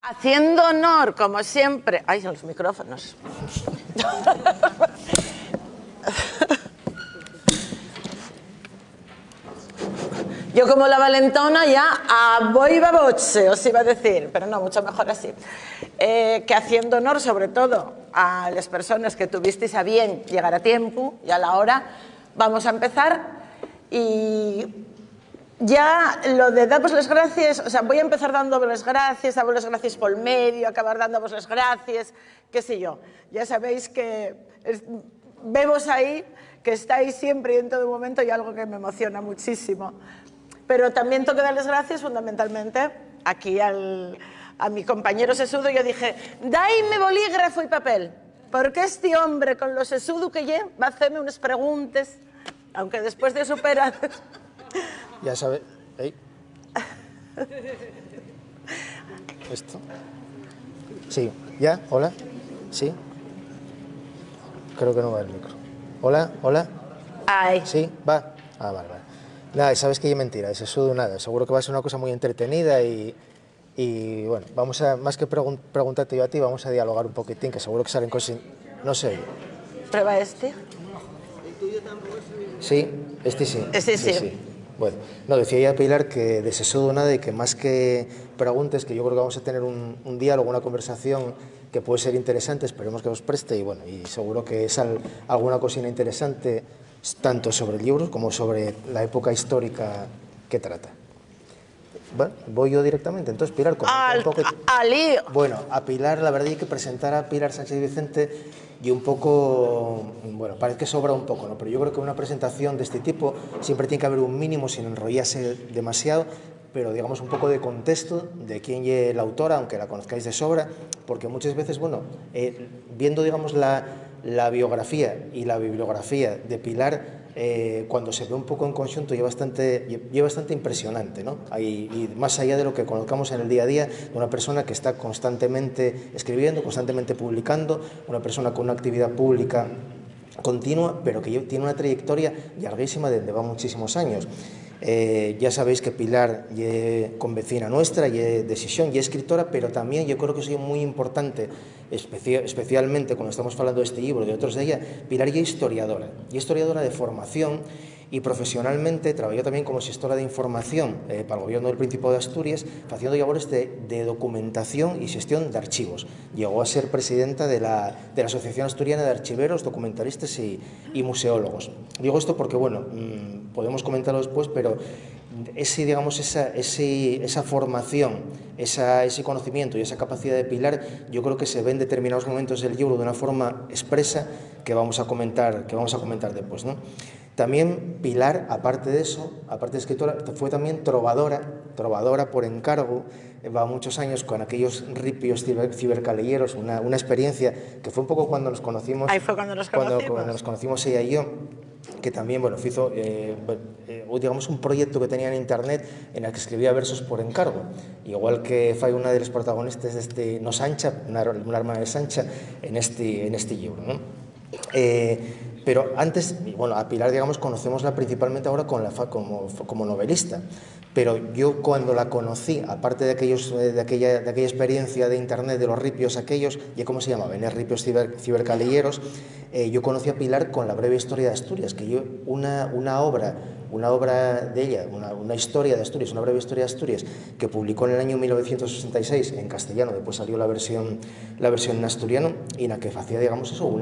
Haciendo honor, como siempre... ¡Ay, los micrófonos! Yo como la valentona ya a viva voce os iba a decir, pero no, mucho mejor así. Que haciendo honor sobre todo a las personas que tuvisteis a bien llegar a tiempo y a la hora, vamos a empezar. Y ya lo de daros las gracias, o sea, voy a empezar dándoos las gracias por medio, acabar dándoos las gracias, qué sé yo. Ya sabéis que vemos ahí que estáis siempre y en todo momento y algo que me emociona muchísimo. Pero también tengo que dar las gracias fundamentalmente aquí a mi compañero sesudo. Yo dije, daime bolígrafo y papel, porque este hombre con lo sesudo que lle va a hacerme unas preguntas, aunque después de superar... Ya sabes... ¿Eh? ¿Esto? Sí, ¿ya? ¿Hola? ¿Sí? Creo que no va el micro. ¿Hola? ¿Hola? Ay. ¿Sí? ¿Va? Ah, vale, vale. Nada, sabes que es mentira, es eso de nada. Seguro que va a ser una cosa muy entretenida y bueno, vamos a, más que preguntarte yo a ti, vamos a dialogar un poquitín, que seguro que salen cosas... No sé. ¿Prueba este? Sí, este sí. Este sí. Bueno, no, decía ya Pilar que de sesudo nada y que más que preguntes, que yo creo que vamos a tener un diálogo, una conversación que puede ser interesante, esperemos que os preste y bueno, y seguro que es alguna cosina interesante tanto sobre el libro como sobre la época histórica que trata. Bueno, voy yo directamente, entonces Pilar, ¡Al lío! Bueno, a Pilar, la verdad hay que presentar a Pilar Sánchez Vicente y un poco, bueno, parece que sobra un poco, ¿no? Pero yo creo que una presentación de este tipo siempre tiene que haber un mínimo sin enrollarse demasiado, pero digamos un poco de contexto de quién es la autora, aunque la conozcáis de sobra, porque muchas veces, bueno, viendo digamos la biografía y la bibliografía de Pilar, cuando se ve un poco en conjunto es bastante impresionante, ¿no? Y más allá de lo que conozcamos en el día a día, de una persona que está constantemente escribiendo, constantemente publicando, una persona con una actividad pública continua, pero que tiene una trayectoria larguísima desde va muchísimos años. Ya sabéis que Pilar es convecina nuestra, y es decisión, y es escritora, pero también yo creo que es muy importante, especialmente cuando estamos hablando de este libro y de otros de ella, Pilar es historiadora de formación, y profesionalmente trabajó también como gestora de información para el gobierno del Principado de Asturias, haciendo labores de documentación y gestión de archivos. Llegó a ser presidenta de la Asociación Asturiana de Archiveros, Documentalistas y Museólogos. Digo esto porque, bueno, podemos comentarlo después, pero esa formación, ese conocimiento y esa capacidad de Pilar, yo creo que se ve en determinados momentos del libro de una forma expresa que vamos a comentar después, ¿no? También Pilar, aparte de eso, aparte de escritora, fue también trovadora por encargo, va muchos años con aquellos ripios cibercaleyeros, una experiencia que fue un poco cuando nos conocimos. Ahí fue cuando nos conocimos. Cuando nos conocimos ella y yo, que también, bueno, hizo, digamos, un proyecto que tenía en internet en el que escribía versos por encargo, igual que fue una de los protagonistas de este No Sancha, una hermana de Sancha, en este libro, ¿no? Pero antes, bueno, a Pilar, digamos, conocemosla principalmente ahora como novelista, pero yo cuando la conocí, aparte de aquella experiencia de internet, de los ripios aquellos, ¿y cómo se llamaban? Ripios cibercaleyeros, yo conocí a Pilar con La breve historia de Asturias, que yo, una obra de ella, una historia de Asturias, una breve historia de Asturias, que publicó en el año 1966 en castellano, después salió la versión en asturiano, y en la que hacía, digamos, eso,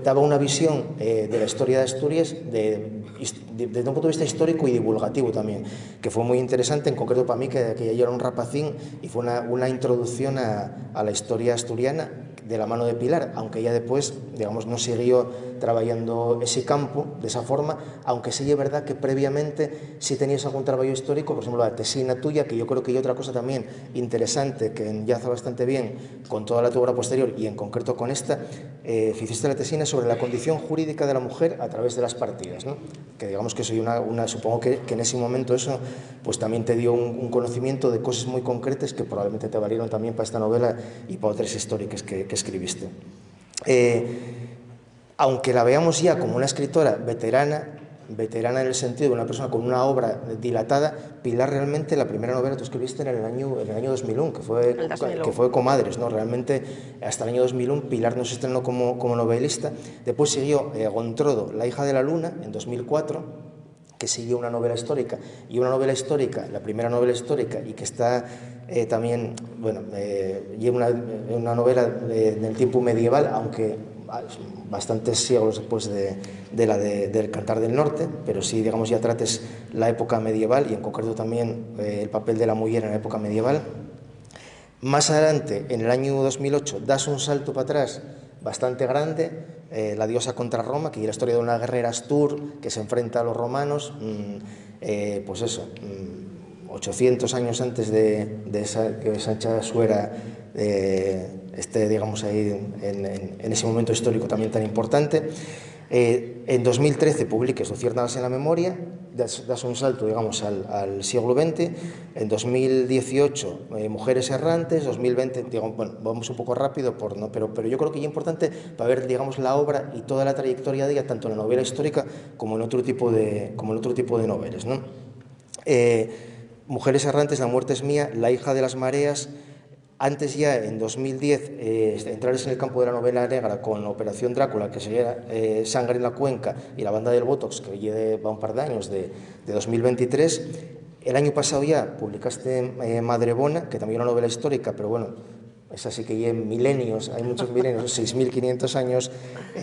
daba una visión de la historia de Asturias desde un punto de vista histórico y divulgativo también, que fue muy interesante, en concreto para mí, que yo era un rapacín, y fue una introducción a la historia asturiana de la mano de Pilar, aunque ella después, digamos, no siguió trabajando ese campo de esa forma, aunque sí es verdad que previamente sí tenías algún trabajo histórico, por ejemplo la tesina tuya, que yo creo que hay otra cosa también interesante que enlaza bastante bien con toda la tu obra posterior y en concreto con esta, hiciste la tesina sobre la condición jurídica de la mujer a través de las partidas, ¿no? Que digamos que soy supongo que en ese momento eso pues también te dio un conocimiento de cosas muy concretas que probablemente te valieron también para esta novela y para otras históricas que escribiste. Aunque la veamos ya como una escritora veterana, veterana en el sentido de una persona con una obra dilatada. Pilar, realmente la primera novela tú escribiste en el año 2001, que fue Comadres, ¿no? Realmente hasta el año 2001 Pilar no se estrenó como novelista. Después siguió Gontrodo, La hija de la luna, en 2004, que siguió una novela histórica, y una novela histórica, la primera novela histórica, y que está también, bueno, lleva una novela del tiempo medieval, aunque bastantes siglos después del Cantar del Norte, pero sí, digamos, ya trates la época medieval, y en concreto también el papel de la mujer en la época medieval. Más adelante, en el año 2008, das un salto para atrás bastante grande, La diosa contra Roma, que es la historia de una guerrera astur que se enfrenta a los romanos, pues eso, 800 años antes de que Sancha Suera esté, digamos, ahí en ese momento histórico también tan importante. En 2013 publiques Luciérnagas en la memoria, das un salto, digamos, al siglo XX. En 2018 Mujeres errantes. 2020, digamos, bueno, vamos un poco rápido, pero yo creo que es importante para ver, digamos, la obra y toda la trayectoria de ella, tanto en la novela histórica como en otro tipo de novelas, ¿no? Mujeres errantes, La muerte es mía, La hija de las mareas. Antes, ya en 2010, entrares en el campo de la novela negra con Operación Drácula, que sería Sangre en la cuenca, y La banda del Botox, que lleva un par de años, de 2023. El año pasado ya publicaste Madrebona, que también es una novela histórica, pero bueno, es así que lleva milenios, hay muchos milenios, 6.500 años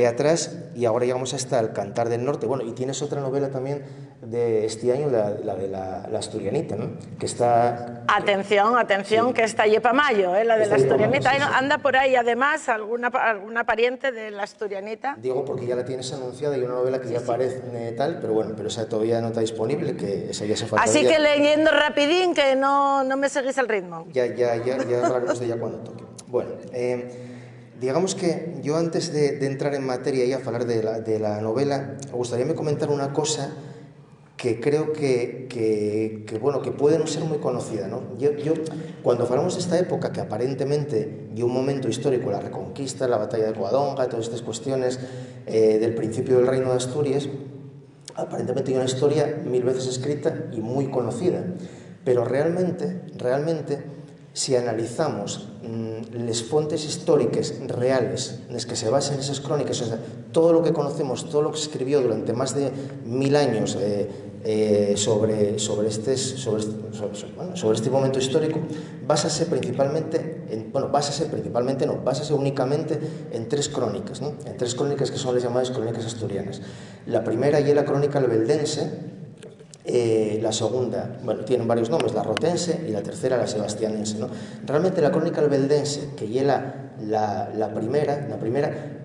atrás, y ahora llegamos hasta El Cantar del Norte. Bueno, y tienes otra novela también de este año, la de la Asturianita, ¿no? Que está... Atención, sí, que está allí para mayo, la de la Asturianita. Sí, sí. Anda por ahí, además, alguna pariente de la Asturianita. Digo, porque ya la tienes anunciada, y una novela que ya aparece tal, pero bueno, pero esa todavía no está disponible, que esa ya se falta. Así que leyendo rapidín, que no me seguís el ritmo. Ya hablaremos de ella cuando toque. Bueno, digamos que yo, antes de entrar en materia y a hablar de la novela, me gustaría comentar una cosa que creo que puede no ser muy conocida, ¿no? Yo, cuando hablamos de esta época, que aparentemente y un momento histórico, la Reconquista, la batalla de Covadonga, todas estas cuestiones del principio del Reino de Asturias, aparentemente hay una historia 1000 veces escrita y muy conocida, pero realmente, si analizamos las fuentes históricas reales en las que se basan esas crónicas, o sea, todo lo que conocemos, todo lo que se escribió durante más de 1000 años sobre este momento histórico, básase únicamente en 3 crónicas, ¿no? En 3 crónicas que son las llamadas crónicas asturianas. La primera es la crónica albeldense. La segunda, bueno, tienen varios nombres, la rotense, y la tercera, la sebastianense, ¿no? Realmente la crónica albeldense, que lleva la primera,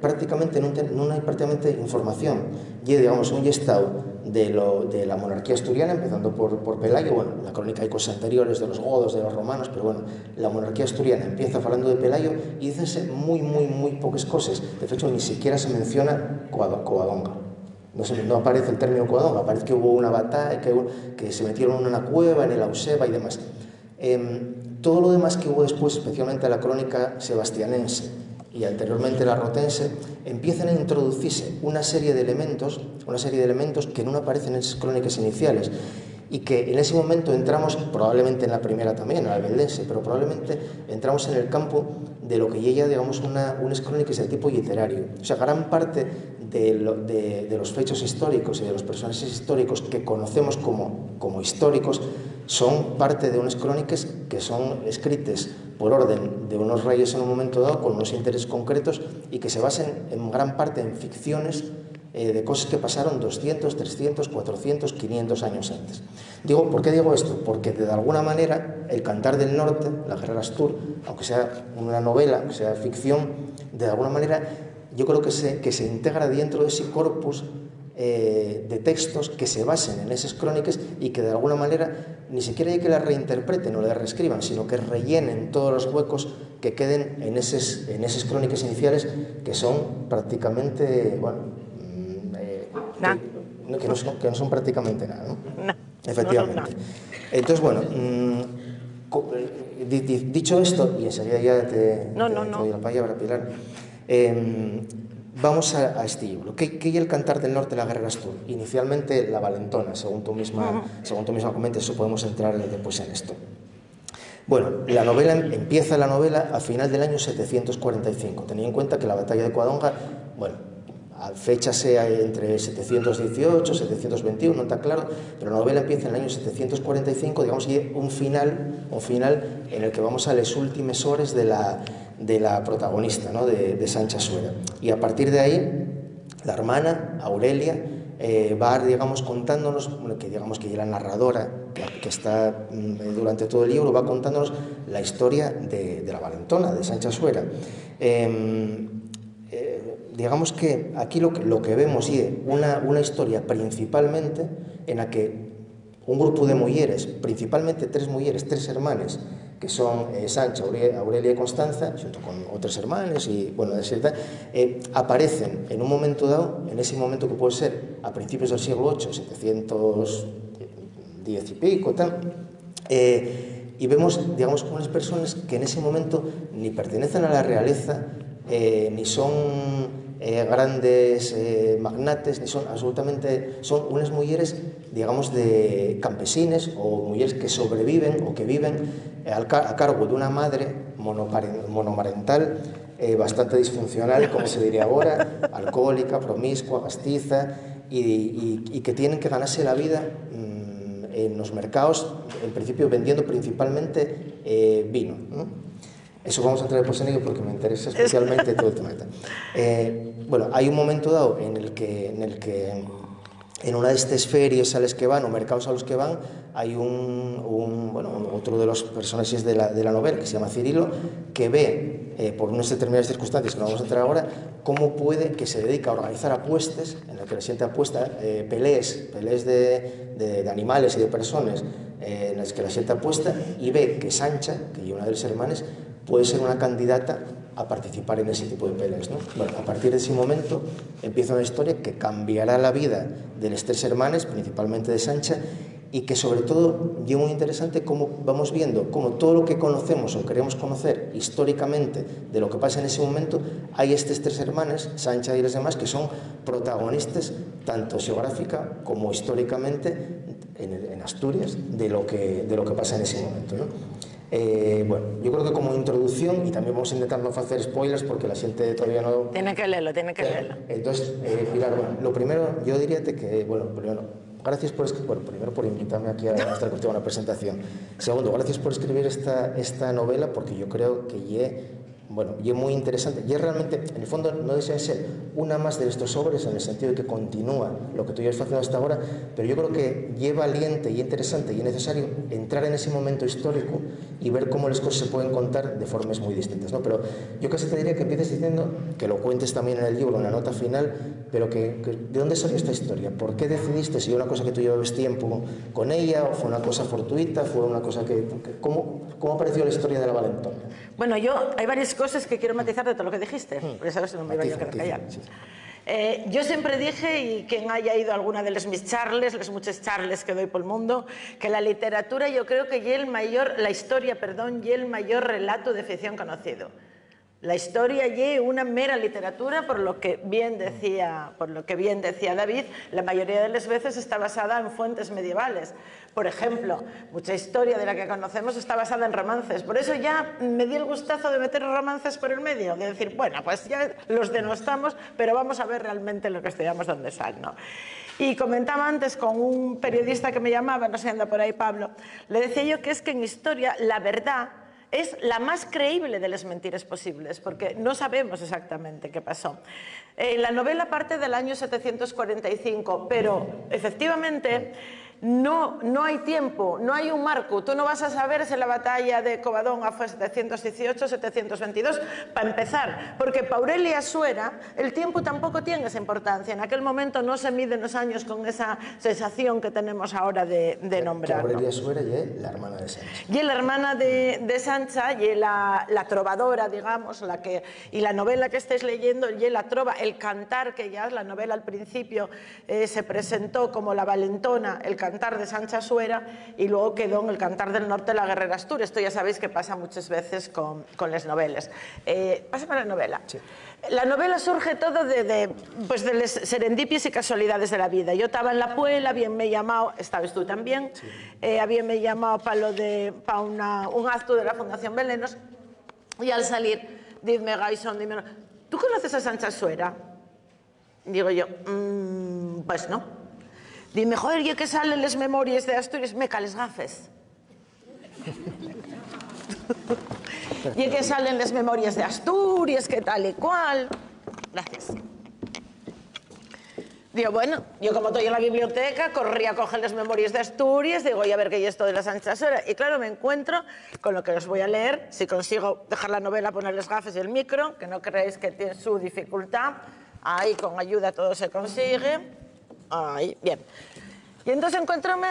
prácticamente no hay prácticamente información. Lleva, digamos, un listado de la monarquía asturiana, empezando por Pelayo. Bueno, en la crónica hay cosas anteriores de los godos, de los romanos, pero bueno, la monarquía asturiana empieza hablando de Pelayo, y dícense muy pocas cosas. De hecho, ni siquiera se menciona Covadonga. No aparece el término Covadonga, aparece que hubo una batalla, que se metieron en una cueva, en el Auseba y demás. Todo lo demás que hubo después, especialmente la crónica sebastianense y anteriormente la rotense, empiezan a introducirse una serie de elementos que no aparecen en esas crónicas iniciales, y que en ese momento entramos, probablemente en la primera también, en la albeldense, pero probablemente entramos en el campo de lo que ya, digamos, unas crónicas de tipo literario. O sea, gran parte de los hechos históricos y de los personajes históricos que conocemos como históricos son parte de unas crónicas que son escritas por orden de unos reyes en un momento dado, con unos intereses concretos, y que se basan en gran parte en ficciones de cosas que pasaron 200, 300, 400, 500 años antes. ¿Por qué digo esto? Porque de alguna manera El Cantar del Norte, la guerrera astur, aunque sea una novela, que sea ficción, de alguna manera yo creo que se integra dentro de ese corpus de textos que se basen en esas crónicas, y que de alguna manera ni siquiera hay que las reinterpreten o las reescriban, sino que rellenen todos los huecos que queden en esas crónicas iniciales, que son prácticamente, bueno, que no son prácticamente nada, ¿no? No, efectivamente. Entonces, bueno, dicho esto, y enseguida ya te doy la palabra, Pilar, vamos a este libro. ¿Qué es el Cantar del Norte de la Guerra de Astur? Inicialmente la valentona, según tú misma comentas, eso podemos entrar después en esto. Bueno, empieza la novela a final del año 745. Tenid en cuenta que la batalla de Covadonga, bueno, a fecha sea entre 718, 721, no está claro, pero la novela empieza en el año 745, digamos, y un final en el que vamos a les últimes hores de la protagonista, ¿no? de Sancha Suera. Y a partir de ahí, la hermana, Aurelia, va, digamos, contándonos, que digamos que es la narradora que está durante todo el libro, va contándonos la historia de la valentona, de Sancha Suera. Digamos que aquí lo que vemos es una historia principalmente en la que un grupo de mujeres, principalmente tres mujeres, tres hermanas, que son Sancha, Aurelia y Constanza, junto con otras hermanas, y bueno, aparecen en un momento dado, en ese momento que puede ser a principios del siglo VIII, 710 y pico, tal, y vemos, digamos, unas personas que en ese momento ni pertenecen a la realeza, ni son grandes magnates, ni son absolutamente, son unas mujeres, digamos, de campesines o mujeres que sobreviven o que viven a cargo de una madre monomarental bastante disfuncional, como se diría ahora, alcohólica, promiscua, castiza, y que tienen que ganarse la vida en los mercados, en principio vendiendo principalmente vino, ¿no? Eso vamos a entrar después en ello porque me interesa especialmente todo el tema. Bueno, hay un momento dado en el que en una de estas ferias a las que van, o mercados a los que van, hay otro de los personajes de la novela, que se llama Cirilo, que ve, por unas determinadas circunstancias que no vamos a entrar ahora, cómo puede que se dedica a organizar apuestas, en las que la gente apuesta, peleas de animales y de personas, en las que la gente apuesta, y ve que Sancha, que es una de las hermanas, puede ser una candidata a participar en ese tipo de peleas, ¿no? Bueno, a partir de ese momento empieza una historia que cambiará la vida de las tres hermanas, principalmente de Sancha, y que sobre todo es muy interesante cómo vamos viendo cómo todo lo que conocemos o queremos conocer históricamente de lo que pasa en ese momento, hay estas tres hermanas, Sancha y las demás, que son protagonistas tanto geográfica como históricamente en Asturias de lo que pasa en ese momento, ¿no? Bueno, yo creo que como introducción, y también vamos a intentar no hacer spoilers porque la gente todavía no... Tiene que leerlo. Entonces, Pilar, bueno, lo primero, yo diría que, bueno, primero, gracias primero por invitarme aquí a estar contigo en una presentación. Segundo, gracias por escribir esta novela, porque yo creo que y es muy interesante. Y es realmente, en el fondo, no desea ser una más de estos obras, en el sentido de que continúa lo que tú ya estás haciendo hasta ahora, pero yo creo que es valiente y interesante y es necesario entrar en ese momento histórico y ver cómo las cosas se pueden contar de formas muy distintas, ¿no? Pero yo casi te diría que empieces diciendo, que lo cuentes también en el libro, en la nota final, pero que ¿de dónde salió esta historia? ¿Por qué decidiste? ¿Si era una cosa que tú llevabas tiempo con ella o fue una cosa fortuita? ¿Fue una cosa ¿Cómo apareció la historia de la valentona? Bueno, hay varias cosas que quiero matizar de todo lo que dijiste, porque sabes que no me iba yo a quedar callada. Sí. Yo siempre dije, y quien haya ido a alguna de mis charles, las muchas charles que doy por el mundo, que la literatura yo creo que la historia es el mayor relato de ficción conocido. La historia es una mera literatura, por lo que bien decía David, la mayoría de las veces está basada en fuentes medievales. Por ejemplo, mucha historia de la que conocemos está basada en romances. Por eso ya me di el gustazo de meter romances por el medio, de decir, bueno, pues ya los denostamos, pero vamos a ver realmente lo que estudiamos dónde sale, ¿no? Y comentaba antes con un periodista que me llamaba, no sé, anda por ahí Pablo, le decía yo que es que en historia la verdad es la más creíble de las mentiras posibles, porque no sabemos exactamente qué pasó. La novela parte del año 745, pero efectivamente no hay tiempo, no hay un marco. Tú no vas a saber si la batalla de Covadonga fue 718, 722, para empezar, porque para Aurelia Suera el tiempo tampoco tiene esa importancia. En aquel momento no se miden los años con esa sensación que tenemos ahora de nombrar. Aurelia Suera y la hermana de Sancha. Y la hermana de Sancha, y la trovadora, digamos, y la novela que estáis leyendo, y la trova, el cantar, que ya la novela al principio se presentó como la valentona, el cantar cantar de Sancha Suera y luego quedó en el Cantar del Norte de la Guerrera Asturias. Esto ya sabéis que pasa muchas veces con las novelas. Pásame la novela. Sí. La novela surge todo de las serendipias y casualidades de la vida. Yo estaba en la Puebla, habíanme llamado, estabas tú también, sí. Habíanme llamado para un acto de la Fundación Belenos y al salir, dime, Gaison, dime, ¿tú conoces a Sancha Suera? Digo yo, pues no. Dime, joder, ¿y que salen las memorias de Asturias? Me cales gafes. Y que salen las memorias de Asturias, que tal y cual. Gracias. Digo, bueno, yo como estoy en la biblioteca, corrí a coger las memorias de Asturias, digo, voy a ver qué hay esto de la Sancha Suera. Y claro, me encuentro con lo que os voy a leer, si consigo dejar la novela, ponerles gafes y el micro, que no creéis que tiene su dificultad. Ahí, con ayuda, todo se consigue. Ahí, bien. Y entonces encuéntrome,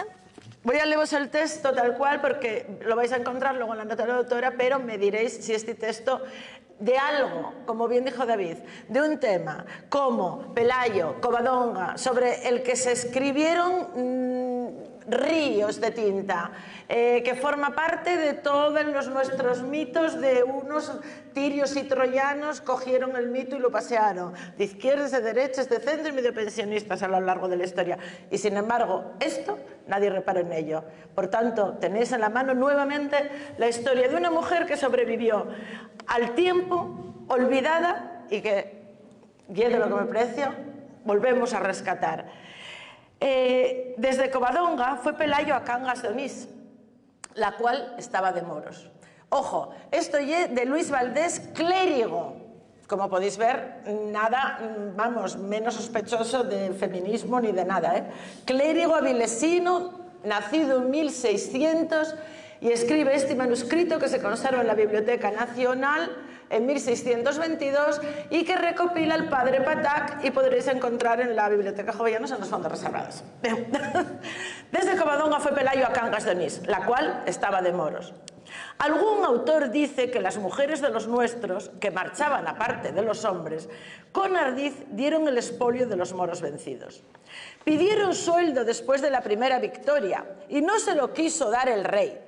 voy a leeros el texto tal cual, porque lo vais a encontrar luego en la nota de la doctora, pero me diréis si este texto de algo, como bien dijo David, de un tema como Pelayo, Covadonga, sobre el que se escribieron ríos de tinta, que forma parte de todos nuestros mitos de unos tirios y troyanos cogieron el mito y lo pasearon, de izquierdas, de derechas, de centro y medio pensionistas a lo largo de la historia. Y sin embargo, esto nadie reparó en ello. Por tanto, tenéis en la mano nuevamente la historia de una mujer que sobrevivió al tiempo, olvidada, y que, viendo lo que me precio, volvemos a rescatar. Desde Covadonga fue Pelayo a Cangas de Onís, la cual estaba de moros. Ojo, esto es de Luis Valdés, clérigo. Como podéis ver, nada, vamos, menos sospechoso de feminismo ni de nada, Clérigo avilesino, nacido en 1600, y escribe este manuscrito que se conserva en la Biblioteca Nacional en 1622 y que recopila el padre Patac y podréis encontrar en la Biblioteca Jovellanos en los fondos reservados. Desde Covadonga fue Pelayo a Cangas de Onís, la cual estaba de moros. Algún autor dice que las mujeres de los nuestros, que marchaban aparte de los hombres, con ardiz dieron el expolio de los moros vencidos. Pidieron sueldo después de la primera victoria y no se lo quiso dar el rey,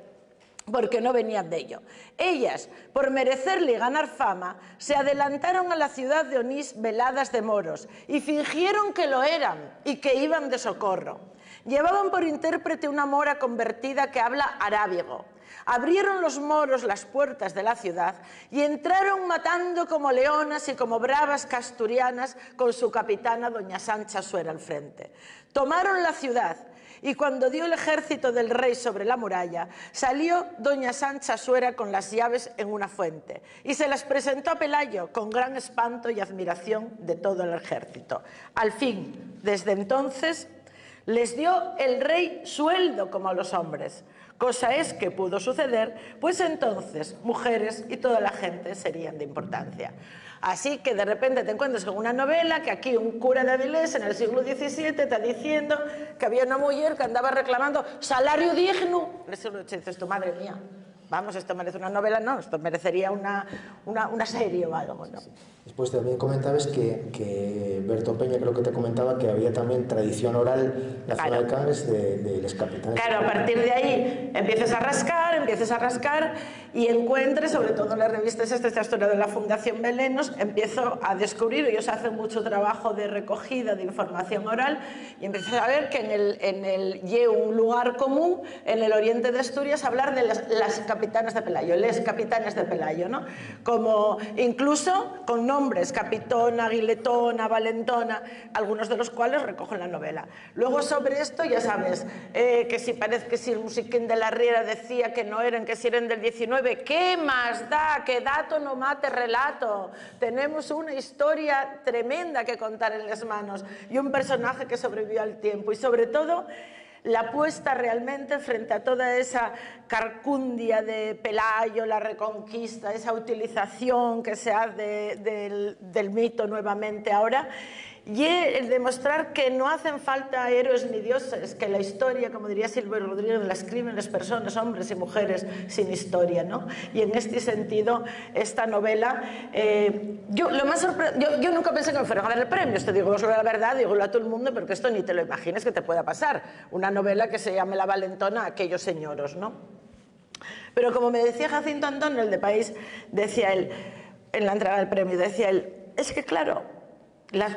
porque no venían de ello. Ellas, por merecerle y ganar fama, se adelantaron a la ciudad de Onís veladas de moros y fingieron que lo eran y que iban de socorro. Llevaban por intérprete una mora convertida que habla arábigo. Abrieron los moros las puertas de la ciudad y entraron matando como leonas y como bravas casturianas con su capitana doña Sancha Suera al frente. Tomaron la ciudad y cuando dio el ejército del rey sobre la muralla, salió doña Sancha Suera con las llaves en una fuente y se las presentó a Pelayo con gran espanto y admiración de todo el ejército. Al fin, desde entonces, les dio el rey sueldo como a los hombres. Cosa es que pudo suceder, pues entonces mujeres y toda la gente serían de importancia. Así que de repente te encuentras con una novela que aquí un cura de Avilés en el siglo XVII está diciendo que había una mujer que andaba reclamando salario digno. Eso lo dices tu madre mía. Vamos, esto merece una novela, no, esto merecería una serie o algo, ¿no? Después también comentabas que Berto Peña creo que te comentaba que había también tradición oral en la zona de Cangas de los capitanes. Claro, a partir de ahí empiezas a rascar y encuentres, sobre todo en las revistas esta historia de la Fundación Belenos, empiezo a descubrir, ellos hacen mucho trabajo de recogida de información oral y empiezas a ver que en el un lugar común en el oriente de Asturias hablar de las capitanas de Pelayo, les capitanes de Pelayo, ¿no? Como incluso con nombres, Capitona, Guiletona, Valentona, algunos de los cuales recojo en la novela. Luego sobre esto, ya sabes, que si parece que si el musiquín de la Riera decía que no eran, que si eran del 19, ¿qué más da? Que dato no mate relato. Tenemos una historia tremenda que contar en las manos y un personaje que sobrevivió al tiempo y sobre todo la apuesta realmente frente a toda esa carcundia de Pelayo, la reconquista, esa utilización que se hace del mito nuevamente ahora y el demostrar que no hacen falta héroes ni dioses, que la historia, como diría Silvio Rodríguez, la escriben las personas, hombres y mujeres sin historia, ¿no? Y en este sentido, esta novela, yo nunca pensé que me fueran a dar el premio, te digo la verdad, digo a todo el mundo, porque esto ni te lo imagines que te pueda pasar, una novela que se llame La valentona, aquellos señoros, ¿no? Pero como me decía Jacinto Antón, el de País, decía él, en la entrega del premio, decía él, es que claro,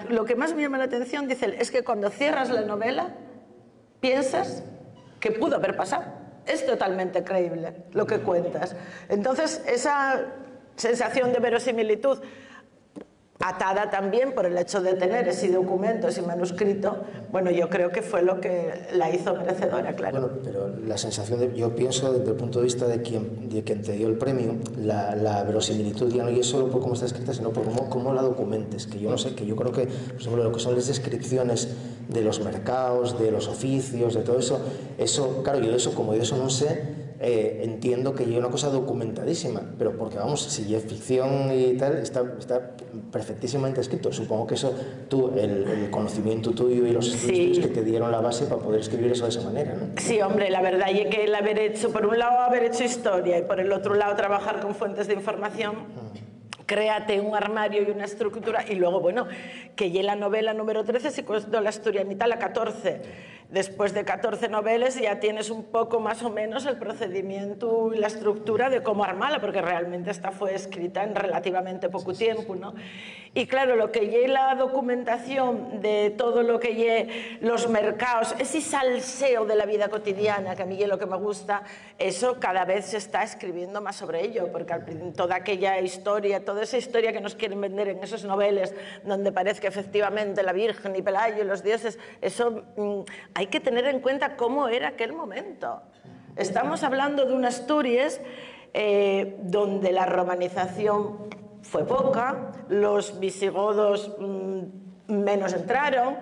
lo que más me llama la atención, dice él, es que cuando cierras la novela piensas que pudo haber pasado. Es totalmente creíble lo que cuentas. Entonces, esa sensación de verosimilitud, atada también por el hecho de tener ese documento, ese manuscrito, bueno, yo creo que fue lo que la hizo merecedora, claro. Bueno, pero la sensación, yo pienso desde el punto de vista de quien te dio el premio, la verosimilitud ya no es solo por cómo está escrita, sino por cómo la documentes, que yo no sé, que yo creo que, por ejemplo, lo que son las descripciones de los mercados, de los oficios, de todo eso, claro, yo de eso, como de eso no sé, entiendo que hay una cosa documentadísima, pero porque vamos, si es ficción y tal, está perfectísimamente escrito. Supongo que eso, el conocimiento tuyo y los estudios que te dieron la base para poder escribir eso de esa manera, ¿no? Sí, hombre, la verdad es que el haber hecho, por un lado, haber hecho historia y por el otro lado, trabajar con fuentes de información, créate un armario y una estructura, y luego, bueno, que ya la novela número 13 se costó la historianita la 14. Después de 14 novelas ya tienes un poco más o menos el procedimiento y la estructura de cómo armarla, porque realmente esta fue escrita en relativamente poco tiempo, ¿no? Y claro, lo que lleva la documentación de todo lo que lleva los mercados, ese salseo de la vida cotidiana, que a mí es lo que me gusta, eso cada vez se está escribiendo más sobre ello, porque toda aquella historia, toda esa historia que nos quieren vender en esas novelas, donde parece que efectivamente la Virgen y Pelayo y los dioses, eso hay que tener en cuenta cómo era aquel momento. Estamos hablando de una Asturias donde la romanización fue poca, los visigodos menos entraron,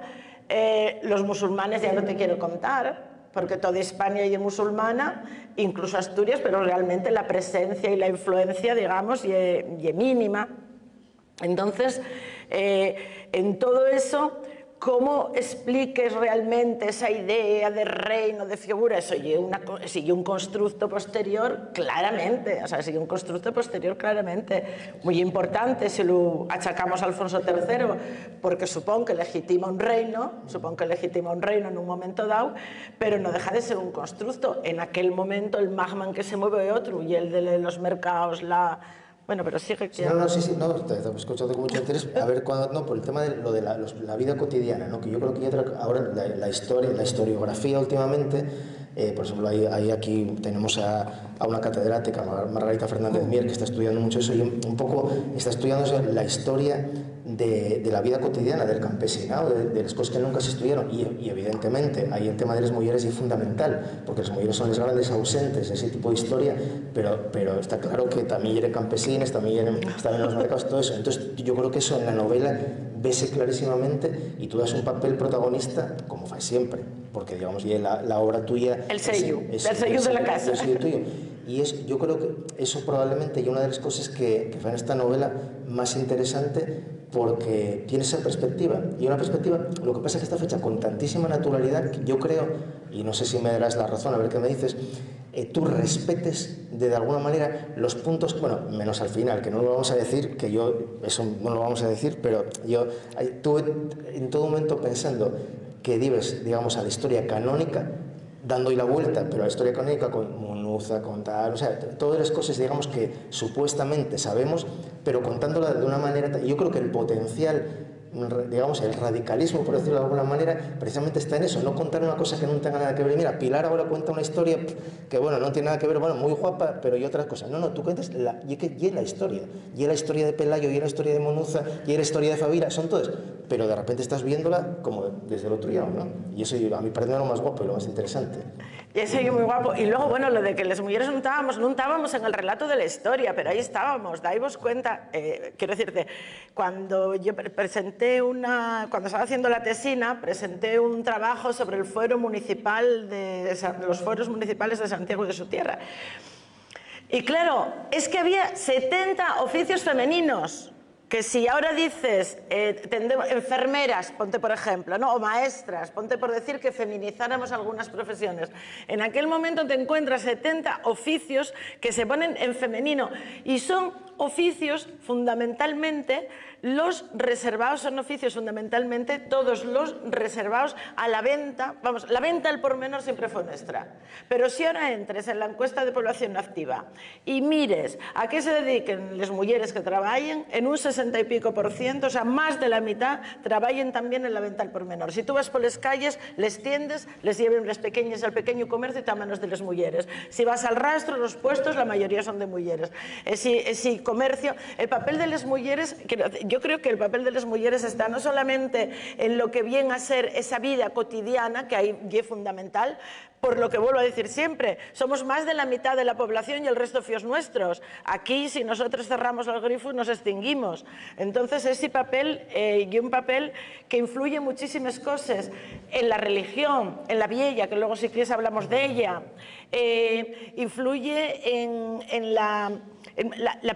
los musulmanes ya no te quiero contar, porque toda España es musulmana, incluso Asturias, pero realmente la presencia y la influencia, digamos, es mínima. Entonces, en todo eso, ¿cómo expliques realmente esa idea de reino, de figura? Eso sigue un constructo posterior claramente, o sea, sigue un constructo posterior claramente, muy importante si lo achacamos a Alfonso III, porque supongo que legitima un reino en un momento dado, pero no deja de ser un constructo. En aquel momento el magma en que se mueve otro, y el de los mercados, bueno, pero sigue que... Sí, te he escuchado con mucho interés. A ver, por el tema de lo de la vida cotidiana, ¿no? Que yo creo que ya ahora la historiografía últimamente, por ejemplo, aquí tenemos a una catedrática, Margarita Fernández Mier, que está estudiando mucho eso, y un poco está estudiando la historia de la vida cotidiana, del campesinado, de las cosas que nunca se estudiaron, y evidentemente ahí el tema de las mujeres es fundamental, porque las mujeres son las grandes ausentes de ese tipo de historia, pero está claro que también eran campesinas, también estaban en los mercados, todo eso. Entonces yo creo que eso en la novela vese clarísimamente, y tú das un papel protagonista como fue siempre, porque digamos ya la obra tuya el sello de la casa, el sello tuyo. Y yo creo que eso probablemente es una de las cosas que fue en esta novela más interesante, porque tiene esa perspectiva, y una perspectiva, lo que pasa es que está fecha con tantísima naturalidad que yo creo, y no sé si me darás la razón, a ver qué me dices, tú respetes de alguna manera los puntos, bueno, menos al final, que no lo vamos a decir, eso no lo vamos a decir, pero yo estuve en todo momento pensando que debes, digamos, a la historia canónica, dando la vuelta, pero a la historia canónica con Munuza, con tal, o sea, todas las cosas, digamos, que supuestamente sabemos, pero contándola de una manera, yo creo que el potencial, digamos, el radicalismo, por decirlo de alguna manera, precisamente está en eso, no contar una cosa que no tenga nada que ver. Mira, Pilar ahora cuenta una historia que, bueno, no tiene nada que ver, bueno, muy guapa, pero y otras cosas. No, tú cuentas y la historia, y la historia de Pelayo, y la historia de Munuza, y la historia de Favira, son todas, pero de repente estás viéndola como desde el otro lado, ¿no? Y eso a mí parece lo más guapo y lo más interesante. Y eso es muy guapo. Y luego, bueno, lo de que las mujeres no estábamos en el relato de la historia, pero ahí estábamos, daos cuenta, quiero decirte, cuando yo cuando estaba haciendo la tesina, presenté un trabajo sobre el fuero municipal los fueros municipales de Santiago de su tierra. Y claro, es que había 70 oficios femeninos. que si ahora dices enfermeras, ponte por ejemplo, ¿no? O maestras, ponte por decir que feminizáramos algunas profesiones. En aquel momento te encuentras 70 oficios que se ponen en femenino y son oficios fundamentalmente los reservados, son oficios fundamentalmente todos los reservados a la venta, vamos, la venta al por menor siempre fue nuestra, pero si ahora entres en la encuesta de población activa y mires a qué se dediquen las mujeres que trabajen, en un 60 y pico %, o sea, más de la mitad, trabajen también en la venta al por menor. Si tú vas por las calles, les tiendes, les lleven las pequeñas al pequeño comercio y a manos de las mujeres. Si vas al rastro, los puestos, la mayoría son de mujeres. Si comercio, el papel de las mujeres, yo creo que el papel de las mujeres está no solamente en lo que viene a ser esa vida cotidiana, que ahí es fundamental, por lo que vuelvo a decir siempre, somos más de la mitad de la población y el resto fíos nuestros. Aquí, si nosotros cerramos el grifo, nos extinguimos. Entonces, ese papel y un papel que influye en muchísimas cosas, en la religión, en la vieja, que luego si quieres hablamos de ella, influye en la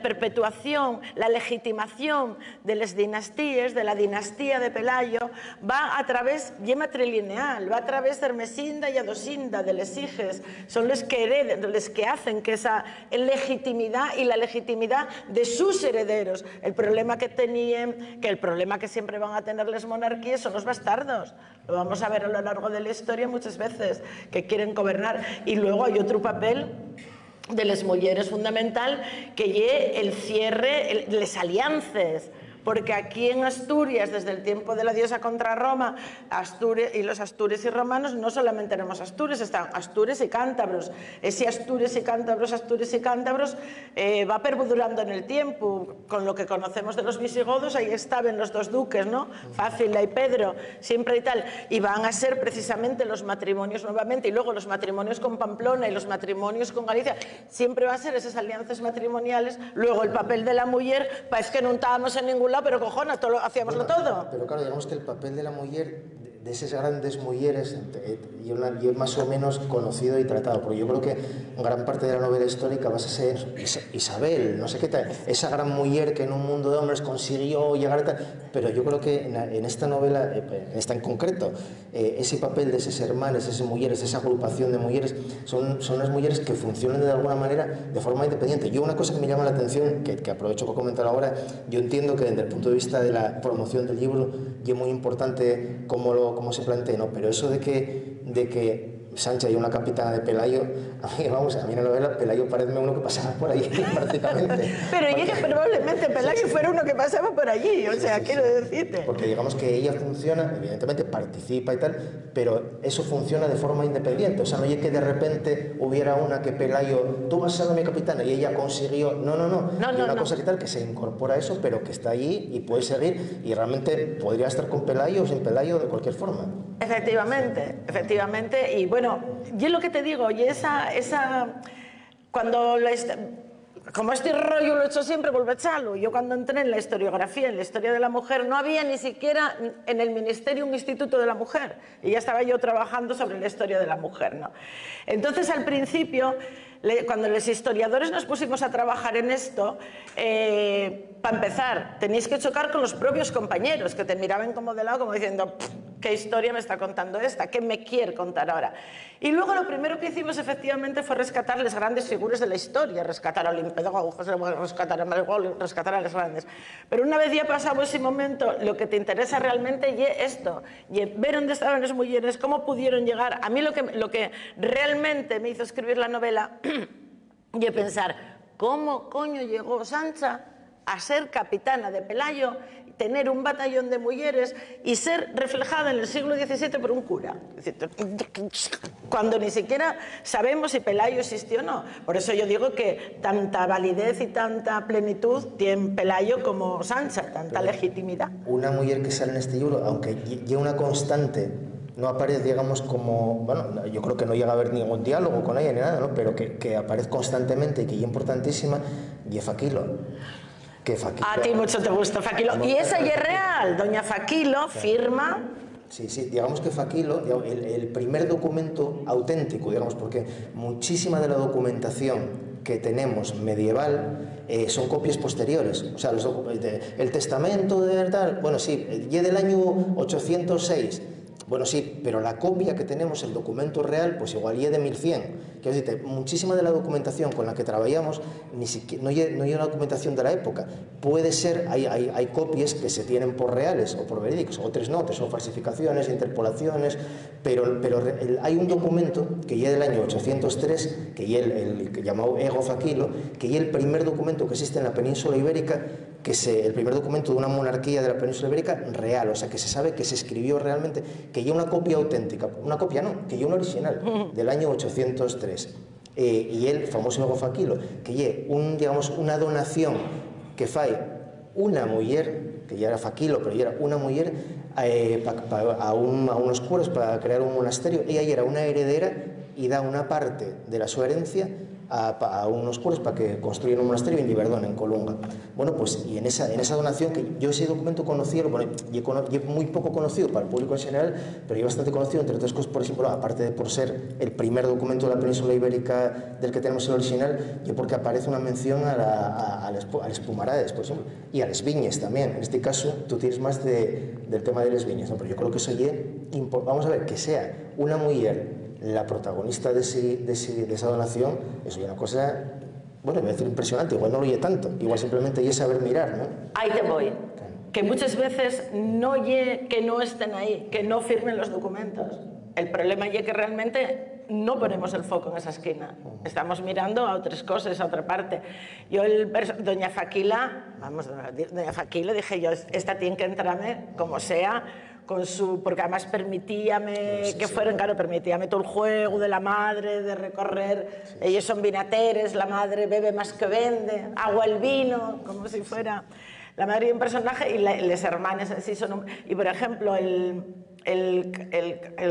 perpetuación, la legitimación de las dinastías, de la dinastía de Pelayo, va a través, y matrilineal, va a través de Ermesinda y Adosinda, de les hijes, son los que hereden, los que hacen que esa legitimidad y la legitimidad de sus herederos. El problema que tenían, que el problema que siempre van a tener las monarquías son los bastardos. Lo vamos a ver a lo largo de la historia muchas veces, que quieren gobernar. Y luego hay otro papel de las mujeres fundamental, que es el cierre, las alianzas, porque aquí en Asturias, desde el tiempo de la diosa contra Roma, Asturias y los astures y romanos, no solamente tenemos Asturias, están astures y cántabros. Ese astures y cántabros va perdurando en el tiempo. Con lo que conocemos de los visigodos, ahí estaban los dos duques, ¿no? Fácila y Pedro, siempre y tal. Y van a ser precisamente los matrimonios nuevamente, y luego los matrimonios con Pamplona y los matrimonios con Galicia, siempre va a ser esas alianzas matrimoniales. Luego el papel de la mujer, parece que no estábamos en ningún lado, pero cojona, hacíamoslo todo. Pero claro, digamos que el papel de la mujer, de esas grandes mujeres, yo más o menos conocido y tratado, porque yo creo que gran parte de la novela histórica va a ser Isabel, no sé qué tal, esa gran mujer que en un mundo de hombres consiguió llegar a tal, pero yo creo que en esta novela, en esta en concreto, ese papel de esas hermanas, esas mujeres, esa agrupación de mujeres, son las mujeres que funcionan de alguna manera de forma independiente. Yo una cosa que me llama la atención, que aprovecho para comentar ahora, yo entiendo que desde el punto de vista de la promoción del libro, y es muy importante cómo se plantea, ¿no? Pero eso de que Sancha y una capitana de Pelayo, a mí en la novela Pelayo parece uno que pasaba por allí prácticamente. Pero porque, ella probablemente Pelayo fuera uno que pasaba por allí, o sea, quiero decirte. Porque digamos que ella funciona, evidentemente participa y tal, pero eso funciona de forma independiente, o sea, no es que de repente hubiera una que Pelayo, tú vas a ser mi capitana y ella consiguió, no, y una cosa que tal, que se incorpora a eso, pero que está allí y puede seguir y realmente podría estar con Pelayo o sin Pelayo de cualquier forma. Efectivamente, y bueno, yo lo que te digo, y cuando como este rollo lo he hecho siempre, vuelvo a echarlo. Yo cuando entré en la historiografía, en la historia de la mujer, no había ni siquiera en el ministerio un instituto de la mujer, y ya estaba yo trabajando sobre la historia de la mujer, ¿no? Entonces, al principio, cuando los historiadores nos pusimos a trabajar en esto, para empezar, tenéis que chocar con los propios compañeros, que te miraban como de lado, como diciendo, ¿qué historia me está contando esta? ¿Qué me quiere contar ahora? Y luego lo primero que hicimos efectivamente fue rescatar las grandes figuras de la historia, rescatar a Olimpedólogo, rescatar a Margol, rescatar a las grandes. Pero una vez ya pasado ese momento, lo que te interesa realmente es esto, y ver dónde estaban las mujeres, cómo pudieron llegar. A mí lo que realmente me hizo escribir la novela y pensar, ¿cómo coño llegó Sancha a ser capitana de Pelayo, tener un batallón de mujeres y ser reflejada en el siglo XVII por un cura? Es decir, cuando ni siquiera sabemos si Pelayo existió o no. Por eso yo digo que tanta validez y tanta plenitud tiene Pelayo como Sancha, tanta legitimidad. Una mujer que sale en este libro, aunque lleva una constante, no aparece, digamos, como, bueno, yo creo que no llega a haber ningún diálogo con ella ni nada, ¿no? Pero que aparece constantemente y que es importantísima, y es Faquilo. A ti mucho te gusta Faquilo. Y esa ya es real, doña Faquilo firma. Sí, digamos que Faquilo, el primer documento auténtico, digamos, porque muchísima de la documentación que tenemos medieval son copias posteriores. O sea, el testamento de tal, bueno, sí, y del año 806. Bueno, sí, pero la copia que tenemos, el documento real, pues igual y de 1100. Quiero decirte, muchísima de la documentación con la que trabajamos ni siquiera, no hay una documentación de la época. Puede ser, hay copias que se tienen por reales o por verídicos, otras no, otras son falsificaciones, interpolaciones, pero hay un documento que ya del año 803, que ya el llamado Ego Faquilo, que ya el primer documento que existe en la península ibérica, que es el primer documento de una monarquía de la península ibérica real, o sea, que se sabe que se escribió realmente, que ya una copia auténtica, una copia no, que ya una original, del año 803. Y el famoso Ego Faquilo, que ya, digamos, una donación que fai una mujer, que ya era Faquilo, pero ya era una mujer, a unos curas para crear un monasterio. Ella ya era una heredera y da una parte de la su herencia a unos curas para que construyan un monasterio en Lliberdón, en Colunga. Bueno, pues y en esa donación, que yo ese documento conocí, bueno, y muy poco conocido para el público en general, pero yo bastante conocido, entre otras cosas, por ejemplo, aparte de por ser el primer documento de la península ibérica del que tenemos el original, y porque aparece una mención a las Pumarades, por ejemplo, y a las viñas también. En este caso, tú tienes más del tema de las viñas, ¿no? Pero yo creo que eso ya, vamos a ver, que sea una mujer la protagonista de esa donación, eso es una cosa, bueno, voy a decir impresionante, igual no lo oye tanto, igual simplemente es saber mirar, ¿no? Ahí te voy. Que muchas veces no oye que no estén ahí, que no firmen los documentos. El problema es que realmente no ponemos el foco en esa esquina. Estamos mirando a otras cosas, a otra parte. Yo, doña Faquila, doña Faquila, dije yo, esta tiene que entrarme como sea, con su, porque además permitíame que fueran, claro, permitíame todo el juego de la madre, de recorrer, ellos son vinateres, la madre bebe más que vende, agua el vino, como si fuera la madre de un personaje, y las hermanas así son, y por ejemplo el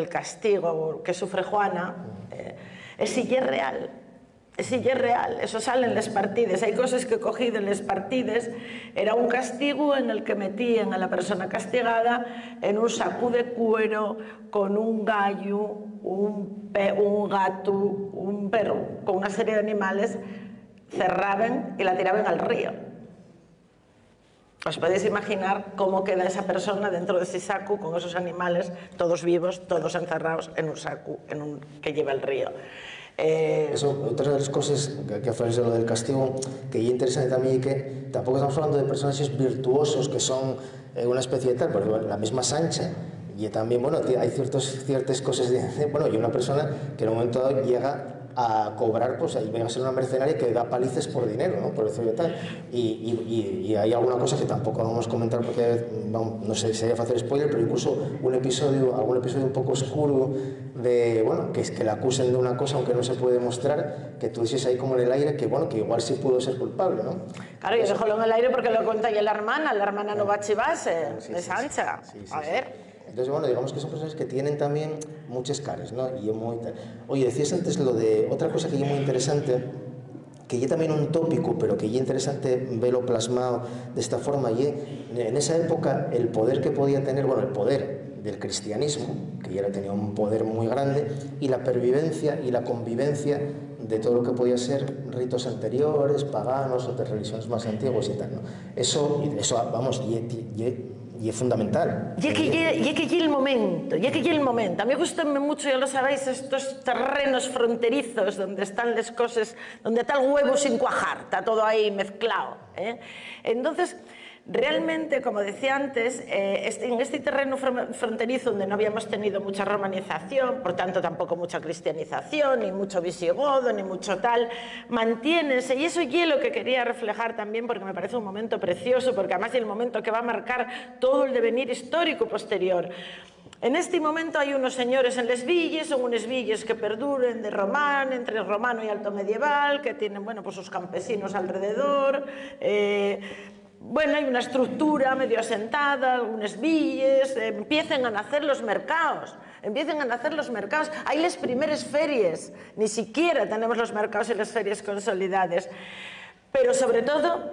castigo que sufre Juana, es real. Sí, es real, eso sale en las partidas. Hay cosas que he cogido en las partidas. Era un castigo en el que metían a la persona castigada en un saco de cuero con un gallo, un gato, un perro, con una serie de animales, cerraban y la tiraban al río. Os podéis imaginar cómo queda esa persona dentro de ese saco con esos animales, todos vivos, todos encerrados en un saco que lleva el río. Eso, otra de las cosas que habláis de lo del castigo, que es interesante también, que tampoco estamos hablando de personajes virtuosos que son una especie de tal, pero la misma Sancha, y también, bueno, hay ciertas cosas bueno, y una persona que en un momento dado llega a cobrar, pues ahí va a ser una mercenaria que da palizas por dinero, ¿no? Por decirlo tal. Y hay alguna cosa que tampoco vamos a comentar porque no sé si hay que hacer spoiler, pero incluso algún episodio un poco oscuro de, bueno, que es que la acusen de una cosa aunque no se puede demostrar, que tú dices ahí como en el aire que, bueno, que igual sí pudo ser culpable, ¿no? Claro, yo déjalo en el aire porque lo cuenta ya la hermana no va a chivarse, de Sancha. A ver. Entonces, bueno, digamos que son personas que tienen también muchas caras, ¿no? Y muy... Oye, decías antes lo de otra cosa que es muy interesante, que ya también un tópico, pero que ya interesante verlo plasmado de esta forma, y en esa época el poder que podía tener, bueno, el poder del cristianismo, que ya tenía un poder muy grande, y la pervivencia y la convivencia de todo lo que podía ser ritos anteriores, paganos, otras religiones más antiguas y tal, ¿no? Eso vamos, y es fundamental. Y que llegue el momento, A mí gustan mucho, ya lo sabéis, estos terrenos fronterizos donde están las cosas, donde está el huevo sin cuajar, está todo ahí mezclado, ¿eh? Entonces, realmente, como decía antes, en este terreno fronterizo donde no habíamos tenido mucha romanización, por tanto tampoco mucha cristianización, ni mucho visigodo, ni mucho tal, mantiénese, y eso es lo que quería reflejar también, porque me parece un momento precioso, porque además es el momento que va a marcar todo el devenir histórico posterior. En este momento hay unos señores en les villes, son unes villes que perduren de entre romano y alto medieval, que tienen, bueno, pues sus campesinos alrededor, bueno, hay una estructura medio asentada, algunas villas, empiezan a nacer los mercados, hay las primeras ferias, ni siquiera tenemos los mercados y las ferias consolidadas, pero sobre todo,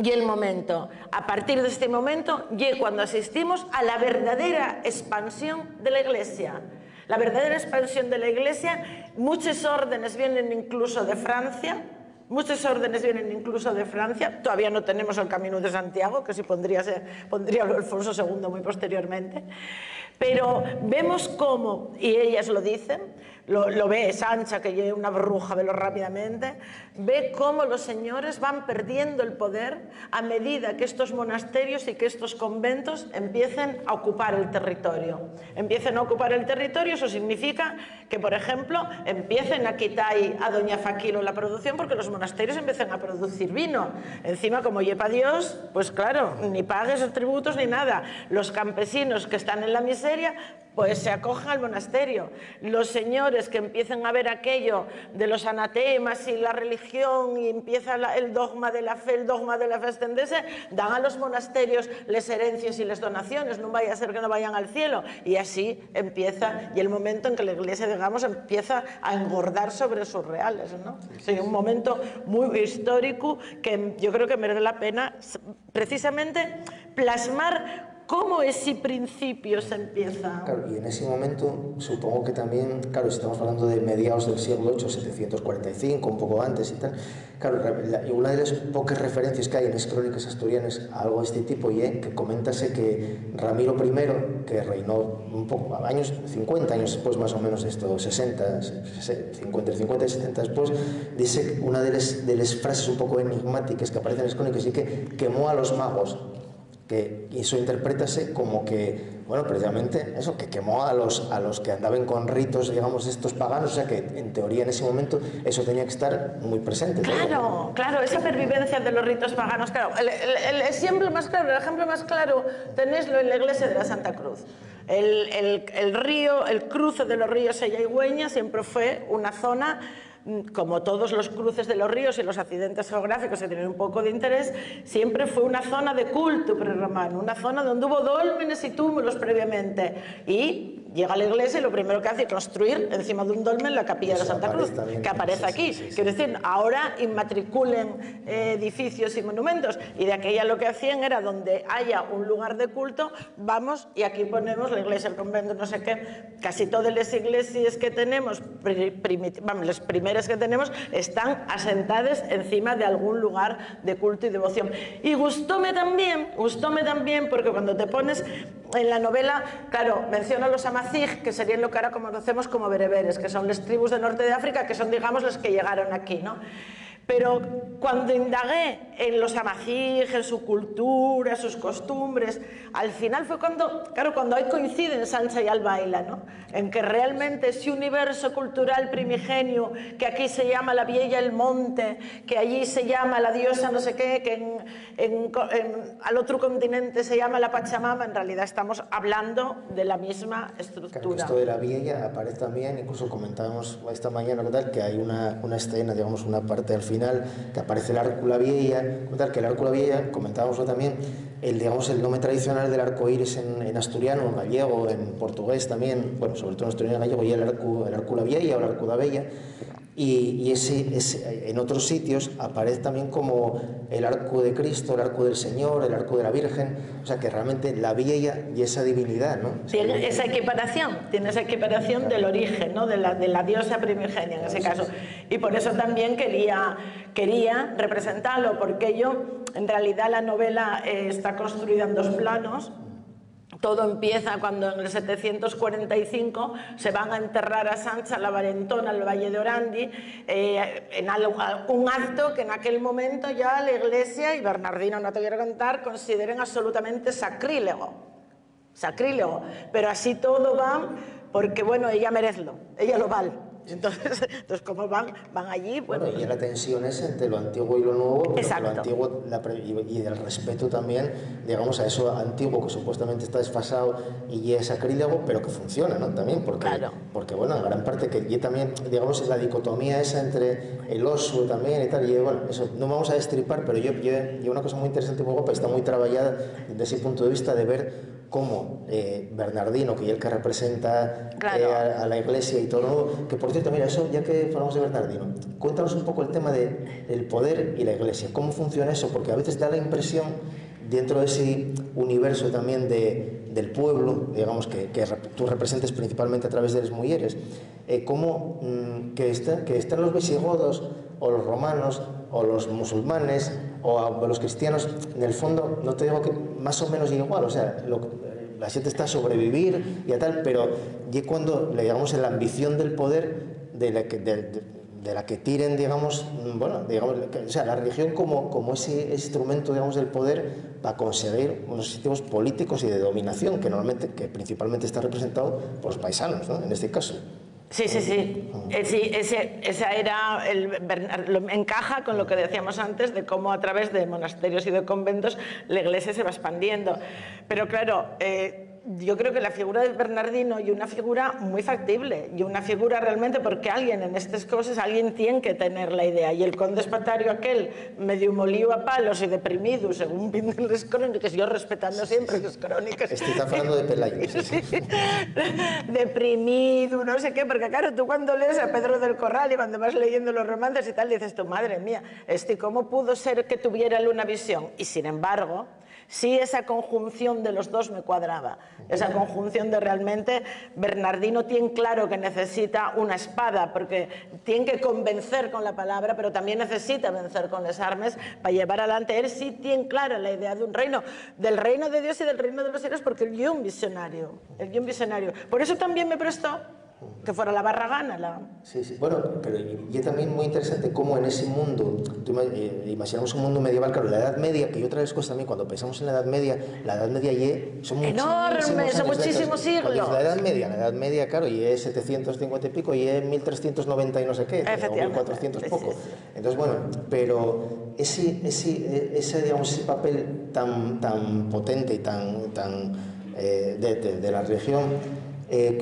y el momento, a partir de este momento, y cuando asistimos a la verdadera expansión de la Iglesia. La verdadera expansión de la Iglesia, muchas órdenes vienen incluso de Francia, Muchas órdenes vienen incluso de Francia. Todavía no tenemos el Camino de Santiago, que sí pondría Alfonso II muy posteriormente. Pero vemos cómo, y ellas lo dicen, lo ve Sancha, que lleva una bruja, velo rápidamente, ve cómo los señores van perdiendo el poder a medida que estos monasterios y que estos conventos empiecen a ocupar el territorio. Empiecen a ocupar el territorio, eso significa que, por ejemplo, empiecen a quitar a doña Faquilo la producción porque los monasterios empiezan a producir vino. Encima, como lleva Dios, pues claro, ni pagues tributos ni nada. Los campesinos que están en la miseria, pues se acogen al monasterio. Los señores que empiezan a ver aquello de los anatemas y la religión y empieza el dogma de la fe, extenderse, dan a los monasterios les herencias y les donaciones, no vaya a ser que no vayan al cielo. Y así empieza, y el momento en que la Iglesia, digamos, empieza a engordar sobre sus reales, ¿no? Sí, un momento muy histórico que yo creo que merece la pena precisamente plasmar cómo ese principio se empieza. Claro, y en ese momento supongo que también, claro, estamos hablando de mediados del siglo VIII, 745, un poco antes y tal. Claro, una de las pocas referencias que hay en las crónicas asturianas a algo de este tipo y que coméntase que Ramiro I, que reinó un poco, años 50 años después más o menos de esto, 60, 50 y 70 después, dice una de las frases un poco enigmáticas que aparecen en las crónicas y que quemó a los magos. Que eso interprétase como que, bueno, precisamente eso, que quemó a los que andaban con ritos, digamos, estos paganos, o sea que en teoría en ese momento eso tenía que estar muy presente. Claro, claro, esa pervivencia de los ritos paganos, claro. El ejemplo más claro tenéislo en la iglesia de la Santa Cruz. El río, el cruce de los ríos Sella y Güeña siempre fue una zona, como todos los cruces de los ríos y los accidentes geográficos que tienen un poco de interés, siempre fue una zona de culto prerromano, una zona donde hubo dólmenes y túmulos previamente. Y llega a la iglesia y lo primero que hace es construir encima de un dolmen la capilla de Santa Cruz, que aparece aquí. Quiero decir, ahora inmatriculen edificios y monumentos, y de aquella lo que hacían era donde haya un lugar de culto, vamos y aquí ponemos la iglesia, el convento, no sé qué. Casi todas las iglesias que tenemos, las primeras que tenemos, están asentadas encima de algún lugar de culto y devoción. Y gustóme también porque cuando te pones en la novela, claro, menciona a los amazigh, que serían lo que ahora conocemos como bereberes, que son las tribus del norte de África, que son, digamos, los que llegaron aquí, ¿no? Pero cuando indagué en los amazigh, en su cultura, sus costumbres, al final fue cuando ahí coinciden Sancha y Albaila, ¿no? En que realmente ese universo cultural primigenio, que aquí se llama la Vieja el Monte, que allí se llama la diosa no sé qué, que al otro continente se llama la Pachamama, en realidad estamos hablando de la misma estructura. Claro, esto de la Vieja aparece también, incluso comentábamos esta mañana que hay una escena, digamos, una parte al final que aparece el arco la vieja, que el arco la vieja, comentábamos también, digamos, el nombre tradicional del arco iris en asturiano, en gallego, en portugués también, bueno, sobre todo en asturiano y gallego, y el arco la vieja o el arco la bella, y ese, en otros sitios aparece también como el arco de Cristo, el arco del Señor, el arco de la Virgen, o sea que realmente la vieja y esa divinidad, ¿no? Tiene esa equiparación del origen, ¿no? de la diosa primigenia en ese caso. Y por eso también quería representarlo, porque en realidad la novela está construida en dos planos. Todo empieza cuando en el 745 se van a enterrar a Sancha, la Valentona, al Valle de Orandi, en un acto que en aquel momento ya la Iglesia, y Bernardino no te quiero contar, consideren absolutamente sacrílego, pero así todo va porque, bueno, ella merezlo, ella lo vale. Entonces como van allí, bueno, y la tensión es entre lo antiguo y lo nuevo, exacto. Lo antiguo y el respeto también, digamos, a eso antiguo que supuestamente está desfasado y es sacrílego, pero que funciona, ¿no? También porque bueno, en gran parte que también, digamos, es la dicotomía esa entre el oso también y tal, y bueno, eso no vamos a destripar, pero yo una cosa muy interesante y muy guapa, está muy trabajada desde ese punto de vista de ver cómo Bernardino, que es el que representa a la iglesia y todo, que por cierto, mira, eso ya que hablamos de Bernardino, cuéntanos un poco el tema del poder y la iglesia, cómo funciona eso, porque a veces da la impresión, dentro de ese universo también de del pueblo, digamos, que tú representes principalmente a través de las mujeres, como que estén los visigodos o los romanos o los musulmanes o los cristianos, en el fondo, no te digo que más o menos igual, o sea, la gente está a sobrevivir y a tal, pero y cuando, digamos, en la ambición del poder de la que tiren, digamos, bueno, digamos, o sea, la religión como ese instrumento, digamos, del poder para conseguir unos sistemas políticos y de dominación que principalmente está representado por los paisanos, ¿no? En este caso. Sí, sí, sí. Esa era encaja con lo que decíamos antes de cómo a través de monasterios y de conventos la iglesia se va expandiendo. Pero claro, yo creo que la figura de Bernardino y una figura muy factible y una figura realmente porque alguien en estas cosas, alguien tiene que tener la idea, y el conde Espatario aquel medio molido a palos y deprimido según vienen las crónicas, yo respetando siempre las crónicas, está hablando de Pelayo, sí. Deprimido, no sé qué, porque claro, tú cuando lees a Pedro del Corral y cuando vas leyendo los romances y tal, dices tú, madre mía, ¿cómo pudo ser que tuviera él una visión? Y sin embargo, sí, esa conjunción de los dos me cuadraba, esa conjunción de realmente Bernardino tiene claro que necesita una espada porque tiene que convencer con la palabra, pero también necesita vencer con las armas para llevar adelante. Él sí tiene clara la idea de un reino, del reino de Dios y del reino de los cielos, porque él dio un visionario, por eso también me prestó que fuera la Barragana. Sí, sí. Bueno, pero y también muy interesante cómo en ese mundo, imaginamos un mundo medieval, claro, la Edad Media, que otra de las cosas también, cuando pensamos en la Edad Media son enorme, son muchísimos siglos. La Edad Media, claro, y es 750 y pico, y es 1390 y no sé qué, o 1400 poco. Entonces, bueno, pero ese digamos, ese papel tan potente y tan de la religión,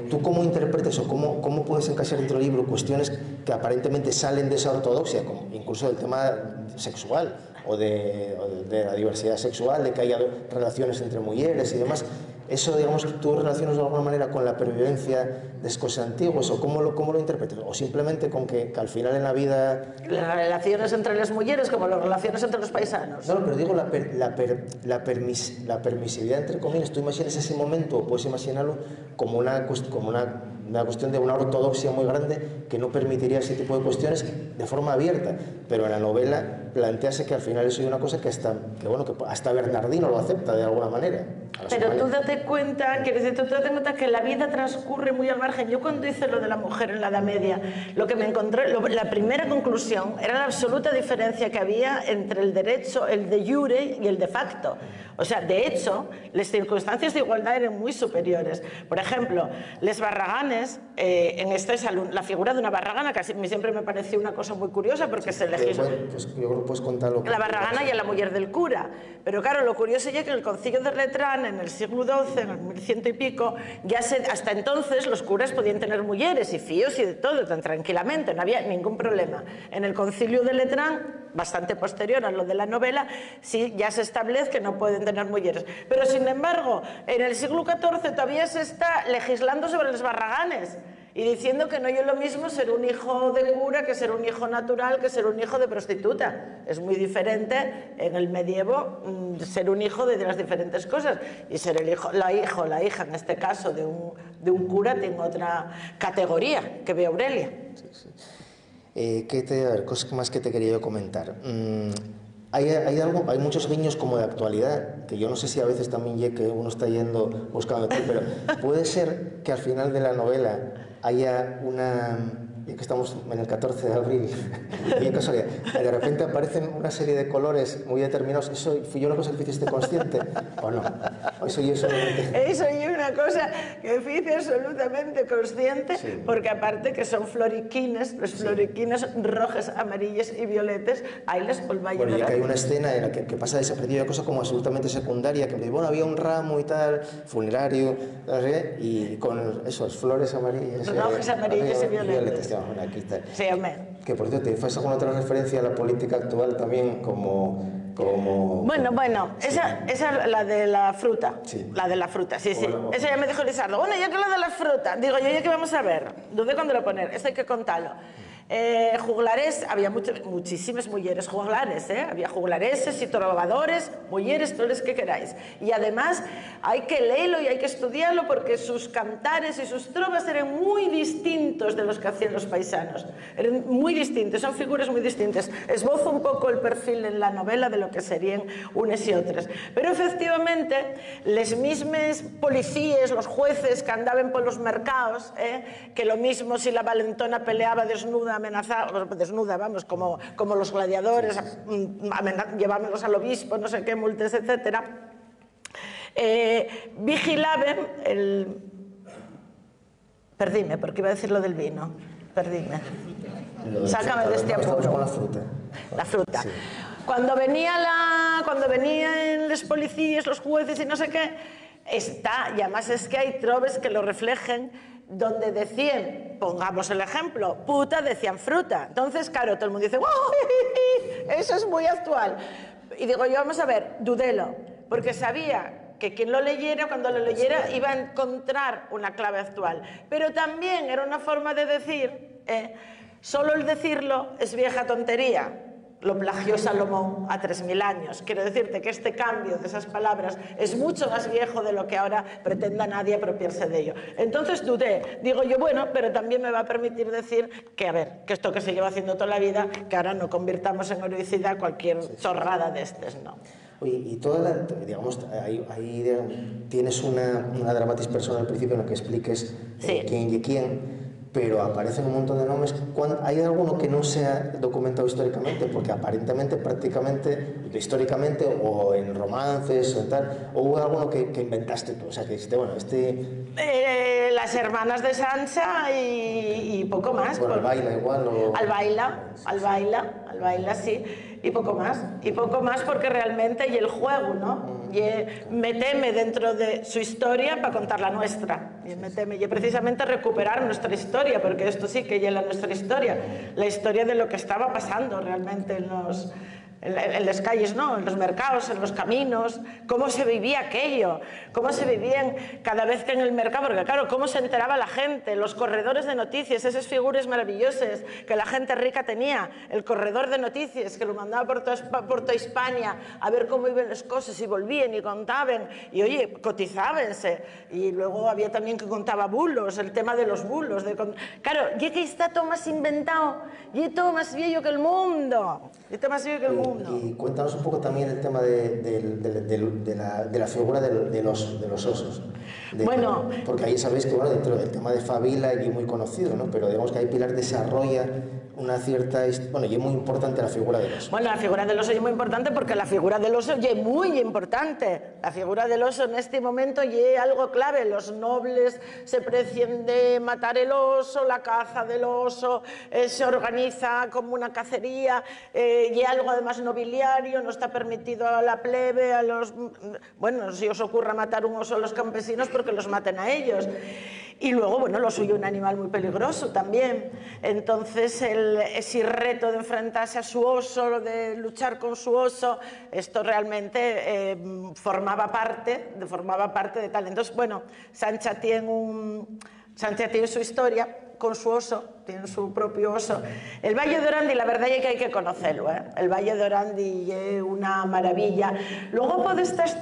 ¿tú cómo interpretas o cómo puedes encaixar dentro del libro cuestiones que aparentemente salen de esa ortodoxia, como incluso del tema sexual o de la diversidad sexual, de que haya relaciones entre mujeres y demás? Eso, digamos, tú relacionas de alguna manera con la pervivencia de cosas antiguas, o cómo lo interpretas, o simplemente con que al final en la vida... Las relaciones entre las mujeres como las relaciones entre los paisanos. No, pero digo la permisividad, entre comillas. Tú imaginas ese momento, o puedes imaginarlo como una cuestión de una ortodoxia muy grande que no permitiría ese tipo de cuestiones de forma abierta, pero en la novela plantease que al final eso es una cosa que hasta Bernardino lo acepta de alguna manera. Pero tú date cuenta, que la vida transcurre muy al margen. Yo cuando hice lo de la mujer en la Edad Media, lo que me encontré, la primera conclusión era la absoluta diferencia que había entre el derecho, el de jure y el de facto. O sea, de hecho, las circunstancias de igualdad eran muy superiores. Por ejemplo, les barraganes, la figura de una barragana, que a mí siempre me pareció una cosa muy curiosa porque se legisla... Pues yo creo que puedes contarlo. La barragana y a la mujer del cura. Pero claro, lo curioso es que en el concilio de Letrán, en el siglo XII, en el 1100 y pico, hasta entonces los curas podían tener mujeres y fíos y de todo, tan tranquilamente, no había ningún problema. En el concilio de Letrán, bastante posterior a lo de la novela, sí ya se establece que no pueden tener mujeres. Pero sin embargo, en el siglo XIV todavía se está legislando sobre los barraganes y diciendo que no es lo mismo ser un hijo de cura que ser un hijo natural, que ser un hijo de prostituta. Es muy diferente en el medievo ser un hijo de las diferentes cosas, y ser la hija en este caso de un cura tiene otra categoría que ve Aurelia. Sí, sí. A ver, cosas más que te quería yo comentar. Hay muchos guiños como de actualidad, que yo no sé si a veces también que uno está yendo buscando, pero puede ser que al final de la novela haya ya que estamos en el 14 de abril, y casualidad, de repente aparecen una serie de colores muy determinados. ¿Eso fui yo una cosa que hiciste consciente o no? Eso es una cosa que hice absolutamente consciente, sí. Porque aparte que son floriquines, los floriquines rojos, amarillos y violetas, ahí les polvayan. Bueno, y que hay una escena en la que pasa desapercibida, cosa como absolutamente secundaria, que bueno, había un ramo y tal, funerario, no sé, y con esos flores amarillas, rojos, amarillos y violetas. Bueno, aquí está. Sí, hombre. Que por cierto, ¿te fue alguna otra referencia a la política actual también como Bueno, sí. esa la de la fruta. Sí. La de la fruta, sí. Eso ya me dijo Lizardo. Bueno, ya que la de la fruta, digo yo, ya que vamos a ver, dudé cuándo lo poner, esto hay que contarlo. Juglares, había muchísimas mujeres juglares, había juglareses y trovadores, mujeres, todos los que queráis. Y además hay que leerlo y hay que estudiarlo porque sus cantares y sus trovas eran muy distintos de los que hacían los paisanos. Eran muy distintos, son figuras muy distintas. Esbozo un poco el perfil en la novela de lo que serían unes y otras. Pero efectivamente, les mismes policías, los jueces que andaban por los mercados, que lo mismo si la valentona peleaba desnuda, amenazada, desnuda, vamos, como los gladiadores, llevámelos al obispo, no sé qué, multas, etcétera, vigilaban el... Perdíme, porque iba a decir lo del vino. Perdíme. Sácame de este apuro. Estamos con la fruta. La fruta. Sí. Cuando venían los policías, los jueces y no sé qué, está, y además es que hay trovas que lo reflejen, donde decían, pongamos el ejemplo, puta, decían fruta. Entonces, claro, todo el mundo dice, ¡wow! Eso es muy actual. Y digo yo, vamos a ver, dudelo, porque sabía que quien lo leyera, cuando lo leyera, iba a encontrar una clave actual. Pero también era una forma de decir, solo el decirlo es vieja tontería. Lo plagió Salomón a 3000 años. Quiero decirte que este cambio de esas palabras es mucho más viejo de lo que ahora pretenda nadie apropiarse de ello. Entonces dudé, digo yo, bueno, pero también me va a permitir decir que, a ver, que esto que se lleva haciendo toda la vida, que ahora no convirtamos en heroicidad cualquier chorrada de estos, ¿no? Oye, y toda la, digamos, ahí tienes una dramatis persona al principio en la que expliques quién y quién, pero aparecen un montón de nombres. ¿Hay alguno que no se ha documentado históricamente? Porque aparentemente, prácticamente, históricamente, o en romances, o en tal, o hubo alguno que inventaste tú, o sea, que dijiste, bueno, las hermanas de Sancha y poco más. Bueno, Albaila igual, o... Albaila, sí, y poco más porque realmente, y el juego, ¿no? Y meteme dentro de su historia para contar la nuestra, y meteme, y precisamente recuperar nuestra historia, porque esto sí que es nuestra historia, la historia de lo que estaba pasando realmente en las calles, ¿no? En los mercados, en los caminos, cómo se vivía aquello, cómo se vivían cada vez que en el mercado, porque claro, cómo se enteraba la gente, los corredores de noticias, esas figuras maravillosas que la gente rica tenía, el corredor de noticias que lo mandaba por toda España a ver cómo iban las cosas y volvían y contaban, y oye, cotizábanse, y luego había también que contaba bulos, el tema de los bulos, claro, y que está todo más inventado, y todo más viejo que el mundo, Y cuéntanos un poco también el tema de la figura de los osos. Bueno, porque ahí sabéis que, bueno, dentro del tema de Fabila es muy conocido, ¿no? Pero digamos que ahí Pilar desarrolla una cierta... Bueno, y es muy importante la figura del oso. Bueno, la figura del oso es muy importante porque la figura del oso es muy importante. La figura del oso en este momento es algo clave. Los nobles se precian de matar el oso, la caza del oso, se organiza como una cacería, y algo además nobiliario, no está permitido a la plebe, a los... Bueno, si os ocurra matar un oso a los campesinos, porque los maten a ellos. Y luego, bueno, lo suyo un animal muy peligroso también. Entonces, ese reto de enfrentarse a su oso, de luchar con su oso, esto realmente formaba parte de tal. Entonces, bueno, Sancha tiene su historia con su oso, tiene su propio oso. El Valle de Orandi, la verdad es que hay que conocerlo, ¿eh? El Valle de Orandi es una maravilla. Luego por estas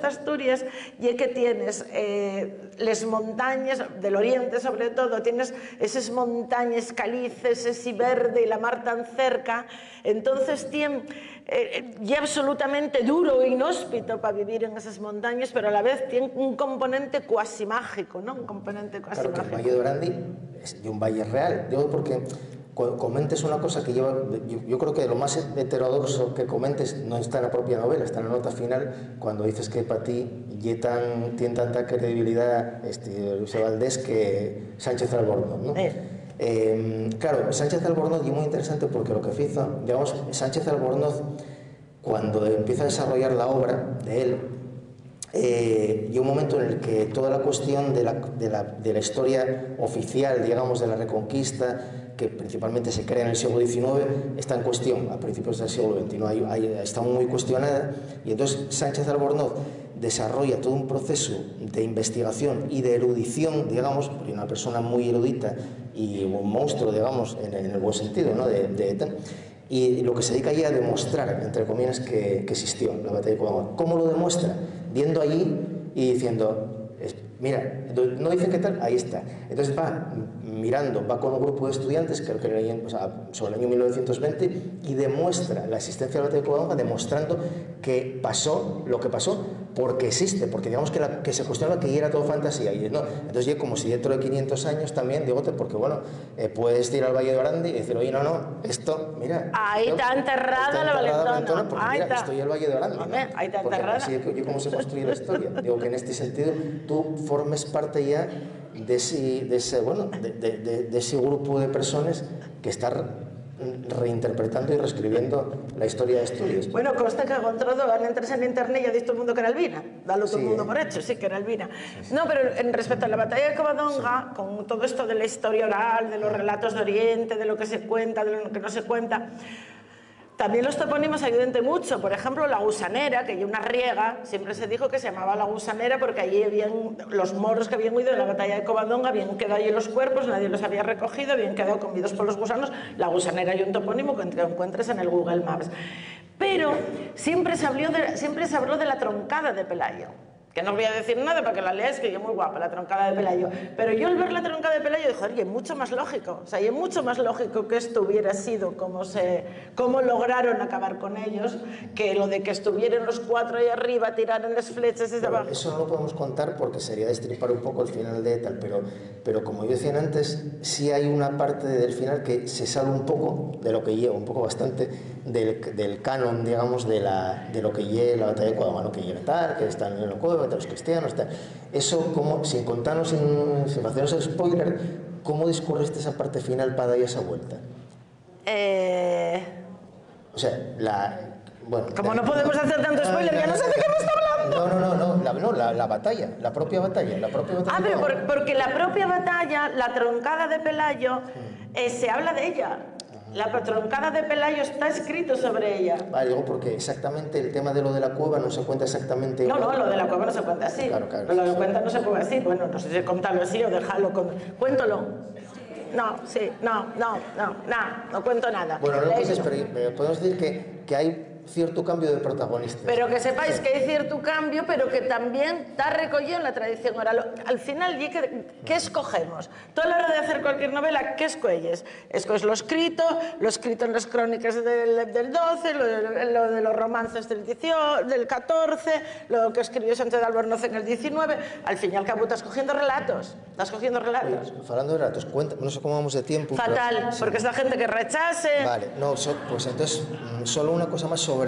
Asturias, y es que tienes las montañas del oriente, sobre todo, tienes esas montañas calices, ese verde y la mar tan cerca, entonces tiene y absolutamente duro e inhóspito para vivir en esas montañas, pero a la vez tiene un componente cuasi mágico, ¿no? Un componente cuasi mágico. Claro, que el Valle de Orandi es de un valle real. Digo porque comentes una cosa que lleva... Yo creo que lo más heterodoxo que comentes no está en la propia novela, está en la nota final, cuando dices que para ti tiene tanta credibilidad Luis Valdés que Sánchez Albornoz, ¿no? Claro, Sánchez Albornoz es muy interesante porque lo que hizo, digamos, Sánchez Albornoz, cuando empieza a desarrollar la obra de él, y un momento en el que toda la cuestión de la historia oficial, digamos, de la Reconquista, que principalmente se crea en el siglo XIX, está en cuestión a principios del siglo XX, está muy cuestionada, y entonces Sánchez Albornoz desarrolla todo un proceso de investigación y de erudición, digamos, porque una persona muy erudita y un monstruo, digamos, en el buen sentido, ¿no? Y lo que se dedica allí a demostrar, entre comillas, que existió la batalla de Covadonga. ¿Cómo lo demuestra? Viendo allí y diciendo, mira, no dice qué tal, ahí está. Entonces va mirando, va con un grupo de estudiantes, creo que sobre el año 1920, y demuestra la existencia de la batalla de Covadonga, demostrando que pasó lo que pasó porque existe, porque digamos que se cuestionaba que era todo fantasía. Y no, entonces ya como si dentro de 500 años también, digo, porque bueno, puedes ir al Valle de Orande y decir, oye, no, esto, mira... Ahí está enterrada la Valentona. Porque mira, estoy en el Valle de Orande. Hombre, ¿no? ahí está enterrada. Así yo cómo se construye la historia. Digo que en este sentido tú formes parte ya de ese grupo de personas que están reinterpretando y reescribiendo la historia de Asturias. Bueno, consta que con todo van a entrar en internet y ya dice todo el mundo que era Elvina. Dalo todo el mundo por hecho, sí, que era Elvina. Sí. No, pero en respecto a la batalla de Covadonga, con todo esto de la historia oral, de los relatos de Oriente, de lo que se cuenta, de lo que no se cuenta, también los topónimos ayudan mucho. Por ejemplo, la Gusanera, que hay una riega, siempre se dijo que se llamaba la Gusanera porque allí habían los moros que habían huido de la batalla de Covadonga, habían quedado allí los cuerpos, nadie los había recogido, habían quedado comidos por los gusanos. La Gusanera hay un topónimo que encuentres en el Google Maps. Pero siempre se habló de la troncada de Pelayo. Que no voy a decir nada para que la leáis, que es muy guapa, la troncada de Pelayo. Pero yo al ver la troncada de Pelayo dije, oye, es mucho más lógico. O sea, es mucho más lógico que esto hubiera sido cómo lograron acabar con ellos, que lo de que estuvieran los cuatro ahí arriba, tiraran las flechas desde abajo. Eso no lo podemos contar porque sería destripar un poco el final de tal, pero como yo decía antes, sí hay una parte del final que se sale un poco de lo que lleva, un poco bastante del canon, digamos, de lo que lleva la batalla de Covadonga, ¿no? Que llega tal, que están en el cueva, de los cristianos, tal. Eso, como, sin contarnos, sin haceros el spoiler, ¿cómo discurriste esa parte final para dar esa vuelta? O sea, bueno... Como no podemos hacer tanto spoiler, ya no sé de qué me está hablando. La batalla, la propia batalla. Ah, pero porque la propia batalla, la troncada de Pelayo, se habla de ella. La troncada de Pelayo está escrito sobre ella. Vale, digo porque exactamente el tema de lo de la cueva no se cuenta exactamente igual. No, lo de la cueva no se cuenta así. Claro. Lo de cuenta no se cuenta así. Bueno, no sé si contarlo así o dejarlo con... Cuéntalo. No cuento nada. Bueno, no puedes, pero podemos decir que hay cierto cambio de protagonista. Pero que sepáis que hay cierto cambio, pero que también está recogido en la tradición oral. Al final, ¿qué escogemos? Tú a la hora de hacer cualquier novela, ¿qué escoges? Escoges lo escrito en las crónicas del 12, lo de los romances del 14, lo que escribió Sánchez de Albornoz en el 19. Al fin y al cabo estás cogiendo relatos. Hablando de relatos, no sé cómo vamos de tiempo. Fatal, pero, porque es la gente que rechace. Vale, pues entonces, solo una cosa más sobre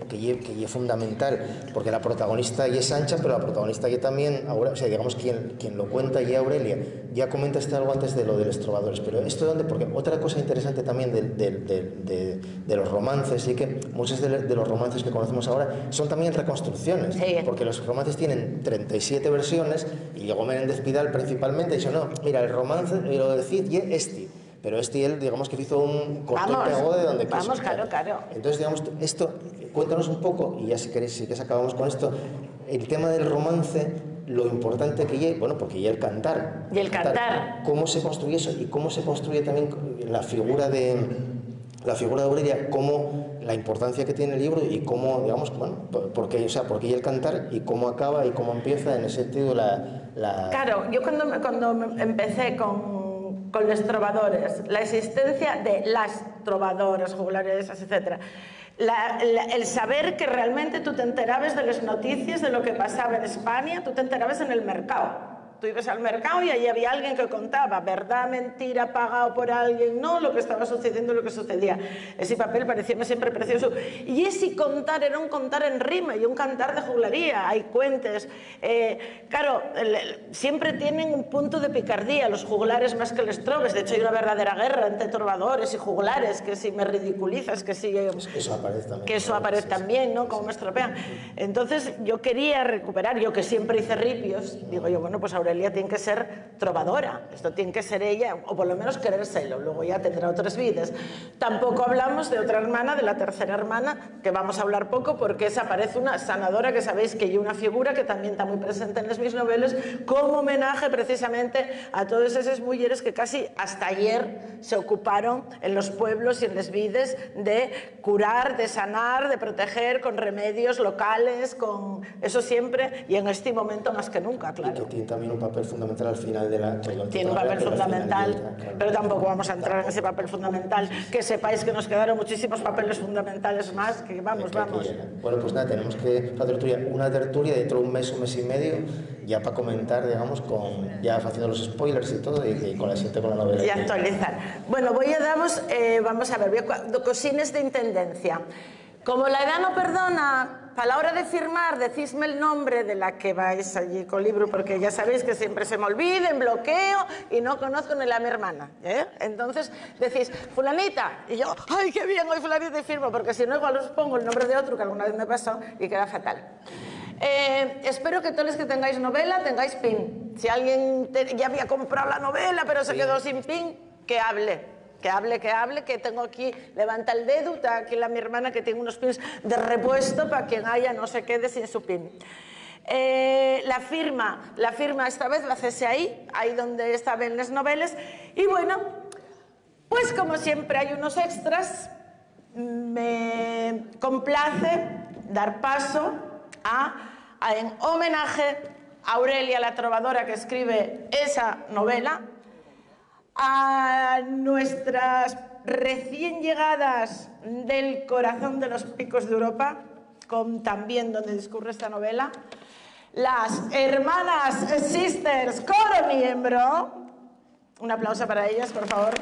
que es fundamental, porque la protagonista ya es Sancha, pero la protagonista ya también, o sea, digamos, quien lo cuenta ya Aurelia. Ya comentaste algo antes de lo de los trovadores, pero esto dónde, porque otra cosa interesante también de los romances, y que muchos de los romances que conocemos ahora son también reconstrucciones, sí. Porque los romances tienen 37 versiones, y llegó Menéndez Pidal principalmente y dijo, no, mira, el romance, lo de Cid y pero él, digamos, que hizo un corto y pegó de donde quiso. Vamos, claro. Entonces, digamos, esto, cuéntanos un poco, y ya si queréis, si acabamos con esto, el tema del romance, lo importante que lleva, bueno, porque ya el cantar. Y el cantar. ¿Cómo se construye eso? Y cómo se construye también la figura de Aurelia, cómo la importancia que tiene el libro y cómo, digamos, bueno, porque ya el cantar y cómo acaba y cómo empieza en ese sentido la... Claro, yo cuando empecé con los trovadores, la existencia de las trovadoras, juglares, etc. El saber que realmente tú te enterabas de las noticias de lo que pasaba en España, tú te enterabas en el mercado. Tú ibas al mercado y allí había alguien que contaba verdad, mentira, pagado por alguien, no, lo que estaba sucediendo, lo que sucedía. Ese papel parecía siempre precioso. Y ese contar era un contar en rima y un cantar de juglaría. Hay cuentes. Claro, siempre tienen un punto de picardía los juglares más que los trovas. De hecho, hay una verdadera guerra entre trovadores y juglares, que si me ridiculizas, que si... Eso aparece también. Que eso aparece también, ¿no? Como me estropean. Entonces, yo quería recuperar, yo que siempre hice ripios, digo yo, bueno, pues ahora Aurelia tiene que ser trovadora, esto tiene que ser ella, o por lo menos querérselo, luego ya tendrá otras vidas. Tampoco hablamos de otra hermana, de la tercera hermana, que vamos a hablar poco porque esa parece una sanadora, que sabéis que hay una figura que también está muy presente en las mis novelas, como homenaje precisamente a todas esas mujeres que casi hasta ayer se ocuparon en los pueblos y en las vides de curar, de sanar, de proteger con remedios locales, con eso siempre, y en este momento más que nunca, claro. Y que tiene también un papel fundamental al final de la... Tiene un papel fundamental, claro. pero tampoco vamos a entrar en ese papel fundamental, que sepáis que nos quedaron muchísimos papeles fundamentales más, que vamos. Bueno, pues nada, tenemos que hacer una tertulia dentro de un mes y medio, ya para comentar, digamos, ya haciendo los spoilers y todo, y con la siguiente con la novela. Y actualizar. Bueno, voy a daros, vamos a ver, cosines de intendencia. Como la edad no perdona, para la hora de firmar, decidme el nombre de la que vais allí con el libro, porque ya sabéis que siempre se me olvida, en bloqueo, y no conozco ni la mi hermana, ¿eh? Entonces decís, fulanita, y yo, ¡ay, qué bien, hoy fulanita y firmo! Porque si no, igual os pongo el nombre de otro, que alguna vez me pasó, y queda fatal. Espero que todos los que tengáis novela tengáis pin. Si alguien ya había comprado la novela, pero se quedó sin pin, que hable. Que tengo aquí, levanta el dedo, está aquí mi hermana que tiene unos pins de repuesto para quien haya no se quede sin su pin. La firma esta vez la haces ahí donde estaban las novelas, y bueno, pues como siempre hay unos extras, me complace dar paso en homenaje a Aurelia, la trovadora que escribe esa novela, a nuestras recién llegadas del corazón de los picos de Europa, también donde discurre esta novela, las hermanas Sisters Coro Miembro. Un aplauso para ellas, por favor.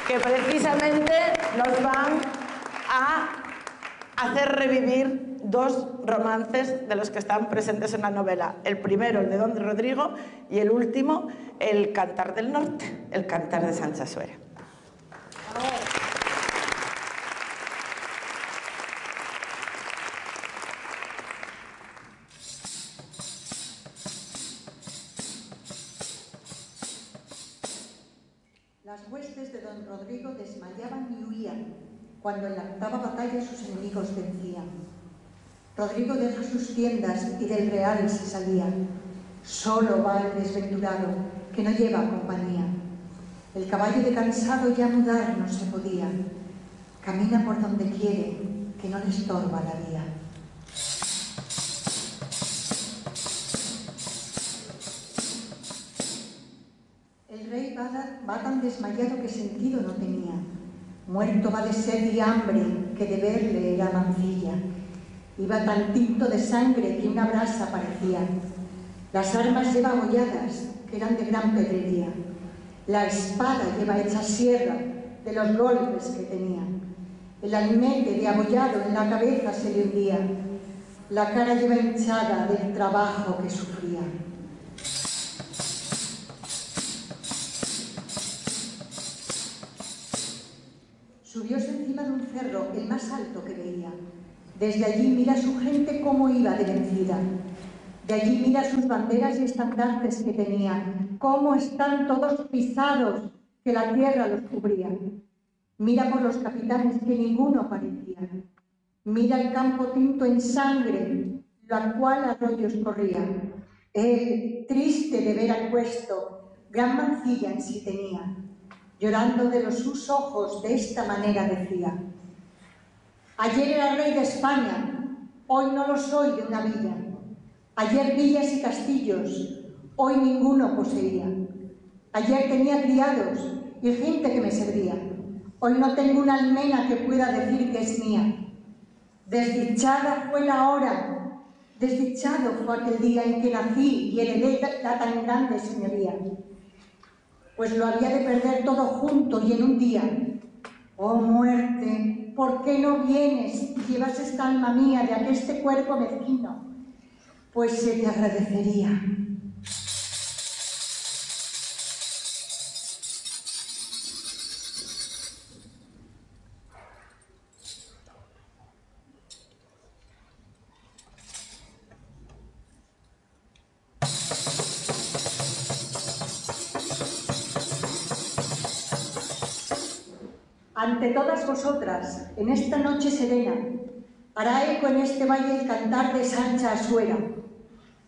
Que precisamente nos van a hacer revivir dos romances de los que están presentes en la novela. El primero, el de Don Rodrigo, y el último, el Cantar del Norte, el Cantar de Sancha Suera. Las huestes de don Rodrigo desmayaban y huían cuando en la octava batalla sus enemigos vencían. Rodrigo deja sus tiendas y del real se salía. Solo va el desventurado, que no lleva compañía. El caballo de cansado ya mudar no se podía. Camina por donde quiere, que no le estorba la vía. El rey va tan desmayado que sentido no tenía. Muerto va de sed y hambre, que de verle era mancilla. Iba tan tinto de sangre que una brasa parecía. Las armas lleva abolladas, que eran de gran pedrería. La espada lleva hecha sierra de los golpes que tenía. El almete de abollado en la cabeza se le hundía. La cara lleva hinchada del trabajo que sufría. Subióse encima de un cerro, el más alto que veía. Desde allí mira a su gente cómo iba de vencida. De allí mira sus banderas y estandartes que tenía, cómo están todos pisados, que la tierra los cubría. Mira por los capitanes que ninguno parecía. Mira el campo tinto en sangre, la cual arroyos corría. Él, triste de ver aquesto, gran mancilla en sí tenía. Llorando de los sus ojos, de esta manera decía: ayer era rey de España, hoy no lo soy de una villa. Ayer villas y castillos, hoy ninguno poseía. Ayer tenía criados y gente que me servía. Hoy no tengo una almena que pueda decir que es mía. Desdichada fue la hora, desdichado fue aquel día en que nací y heredé la tan grande señoría. Pues lo había de perder todo junto y en un día. Oh muerte, ¿por qué no vienes y llevas esta alma mía de aqueste cuerpo mezquino? Pues se te agradecería. ante todas vosotras, en esta noche serena, hará eco en este valle el cantar de Sancha Asuera,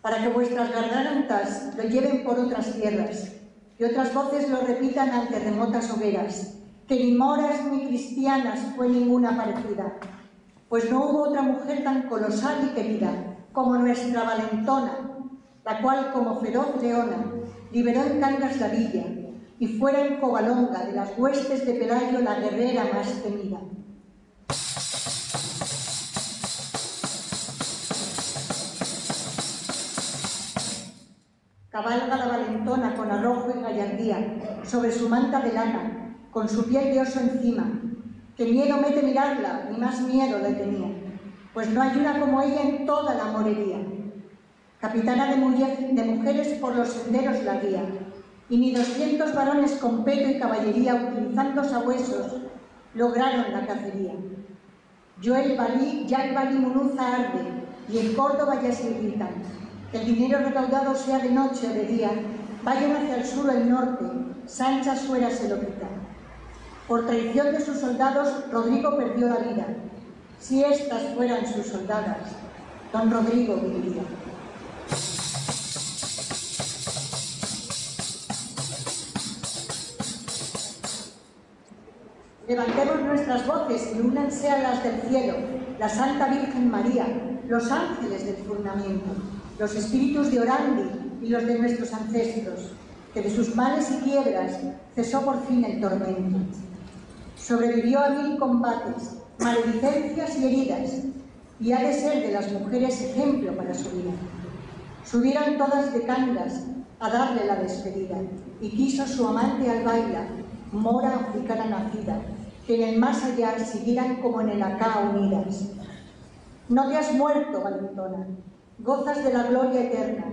para que vuestras gargantas lo lleven por otras tierras y otras voces lo repitan ante remotas hogueras, que ni moras ni cristianas fue ninguna parecida, pues no hubo otra mujer tan colosal y querida como nuestra valentona, la cual como feroz leona liberó en Cangas la villa y fuera en Covalonga de las huestes de Pelayo la guerrera más temida. Cabalga la valentona con arrojo y gallardía sobre su manta de lana, con su piel de oso encima, que miedo mete mirarla, ni más miedo le tenía, pues no hay una como ella en toda la morería. Capitana de mujeres por los senderos la guía, y ni 200 varones con peto y caballería utilizando sabuesos lograron la cacería. Ya el Balí Munuza arde, y en Córdoba ya se gritan, que el dinero recaudado sea de noche o de día, vayan hacia el sur o el norte, Sancha Asuera se lo quita. Por traición de sus soldados, Rodrigo perdió la vida. Si estas fueran sus soldadas, don Rodrigo viviría. Levantemos nuestras voces y únanse a las del cielo, la Santa Virgen María, los ángeles del firmamento, los espíritus de Orandi y los de nuestros ancestros, que de sus males y quiebras cesó por fin el tormento. Sobrevivió a 1000 combates, maledicencias y heridas, y ha de ser de las mujeres ejemplo para su vida. Subieron todas de Cangas a darle la despedida, y quiso su amante Albaila, mora africana nacida, que en el más allá siguieran como en el acá unidas. No te has muerto, valentona, gozas de la gloria eterna,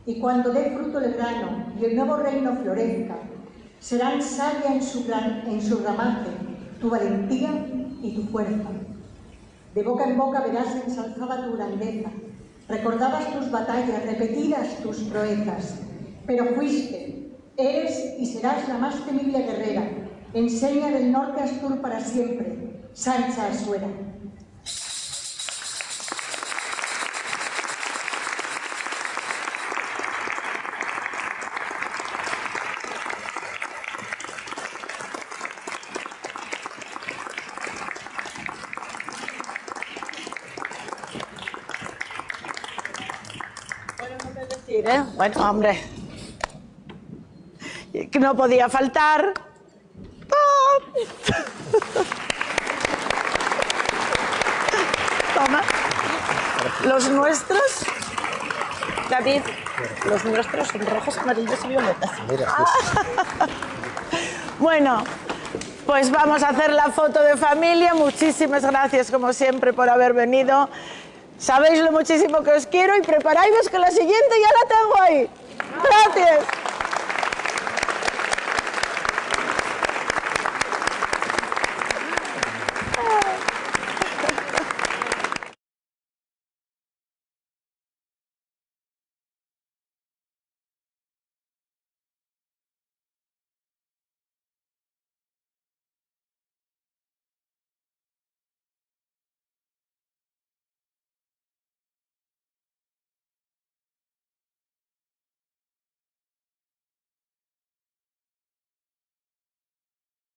y cuando dé fruto el grano y el nuevo reino florezca, serán savia en su ramaje tu valentía y tu fuerza. De boca en boca verás ensalzada tu grandeza, recordabas tus batallas, repetidas tus proezas, pero fuiste, eres y serás la más temible guerrera, enseña del norte a sur para siempre, Sancha Asuera. Bueno, hombre, que no podía faltar. Toma. Los nuestros, David, los nuestros son rojos, amarillos y violetas. Bueno, pues vamos a hacer la foto de familia. Muchísimas gracias, como siempre, por haber venido. Sabéis lo muchísimo que os quiero y preparaos que la siguiente ya la tengo ahí. Gracias.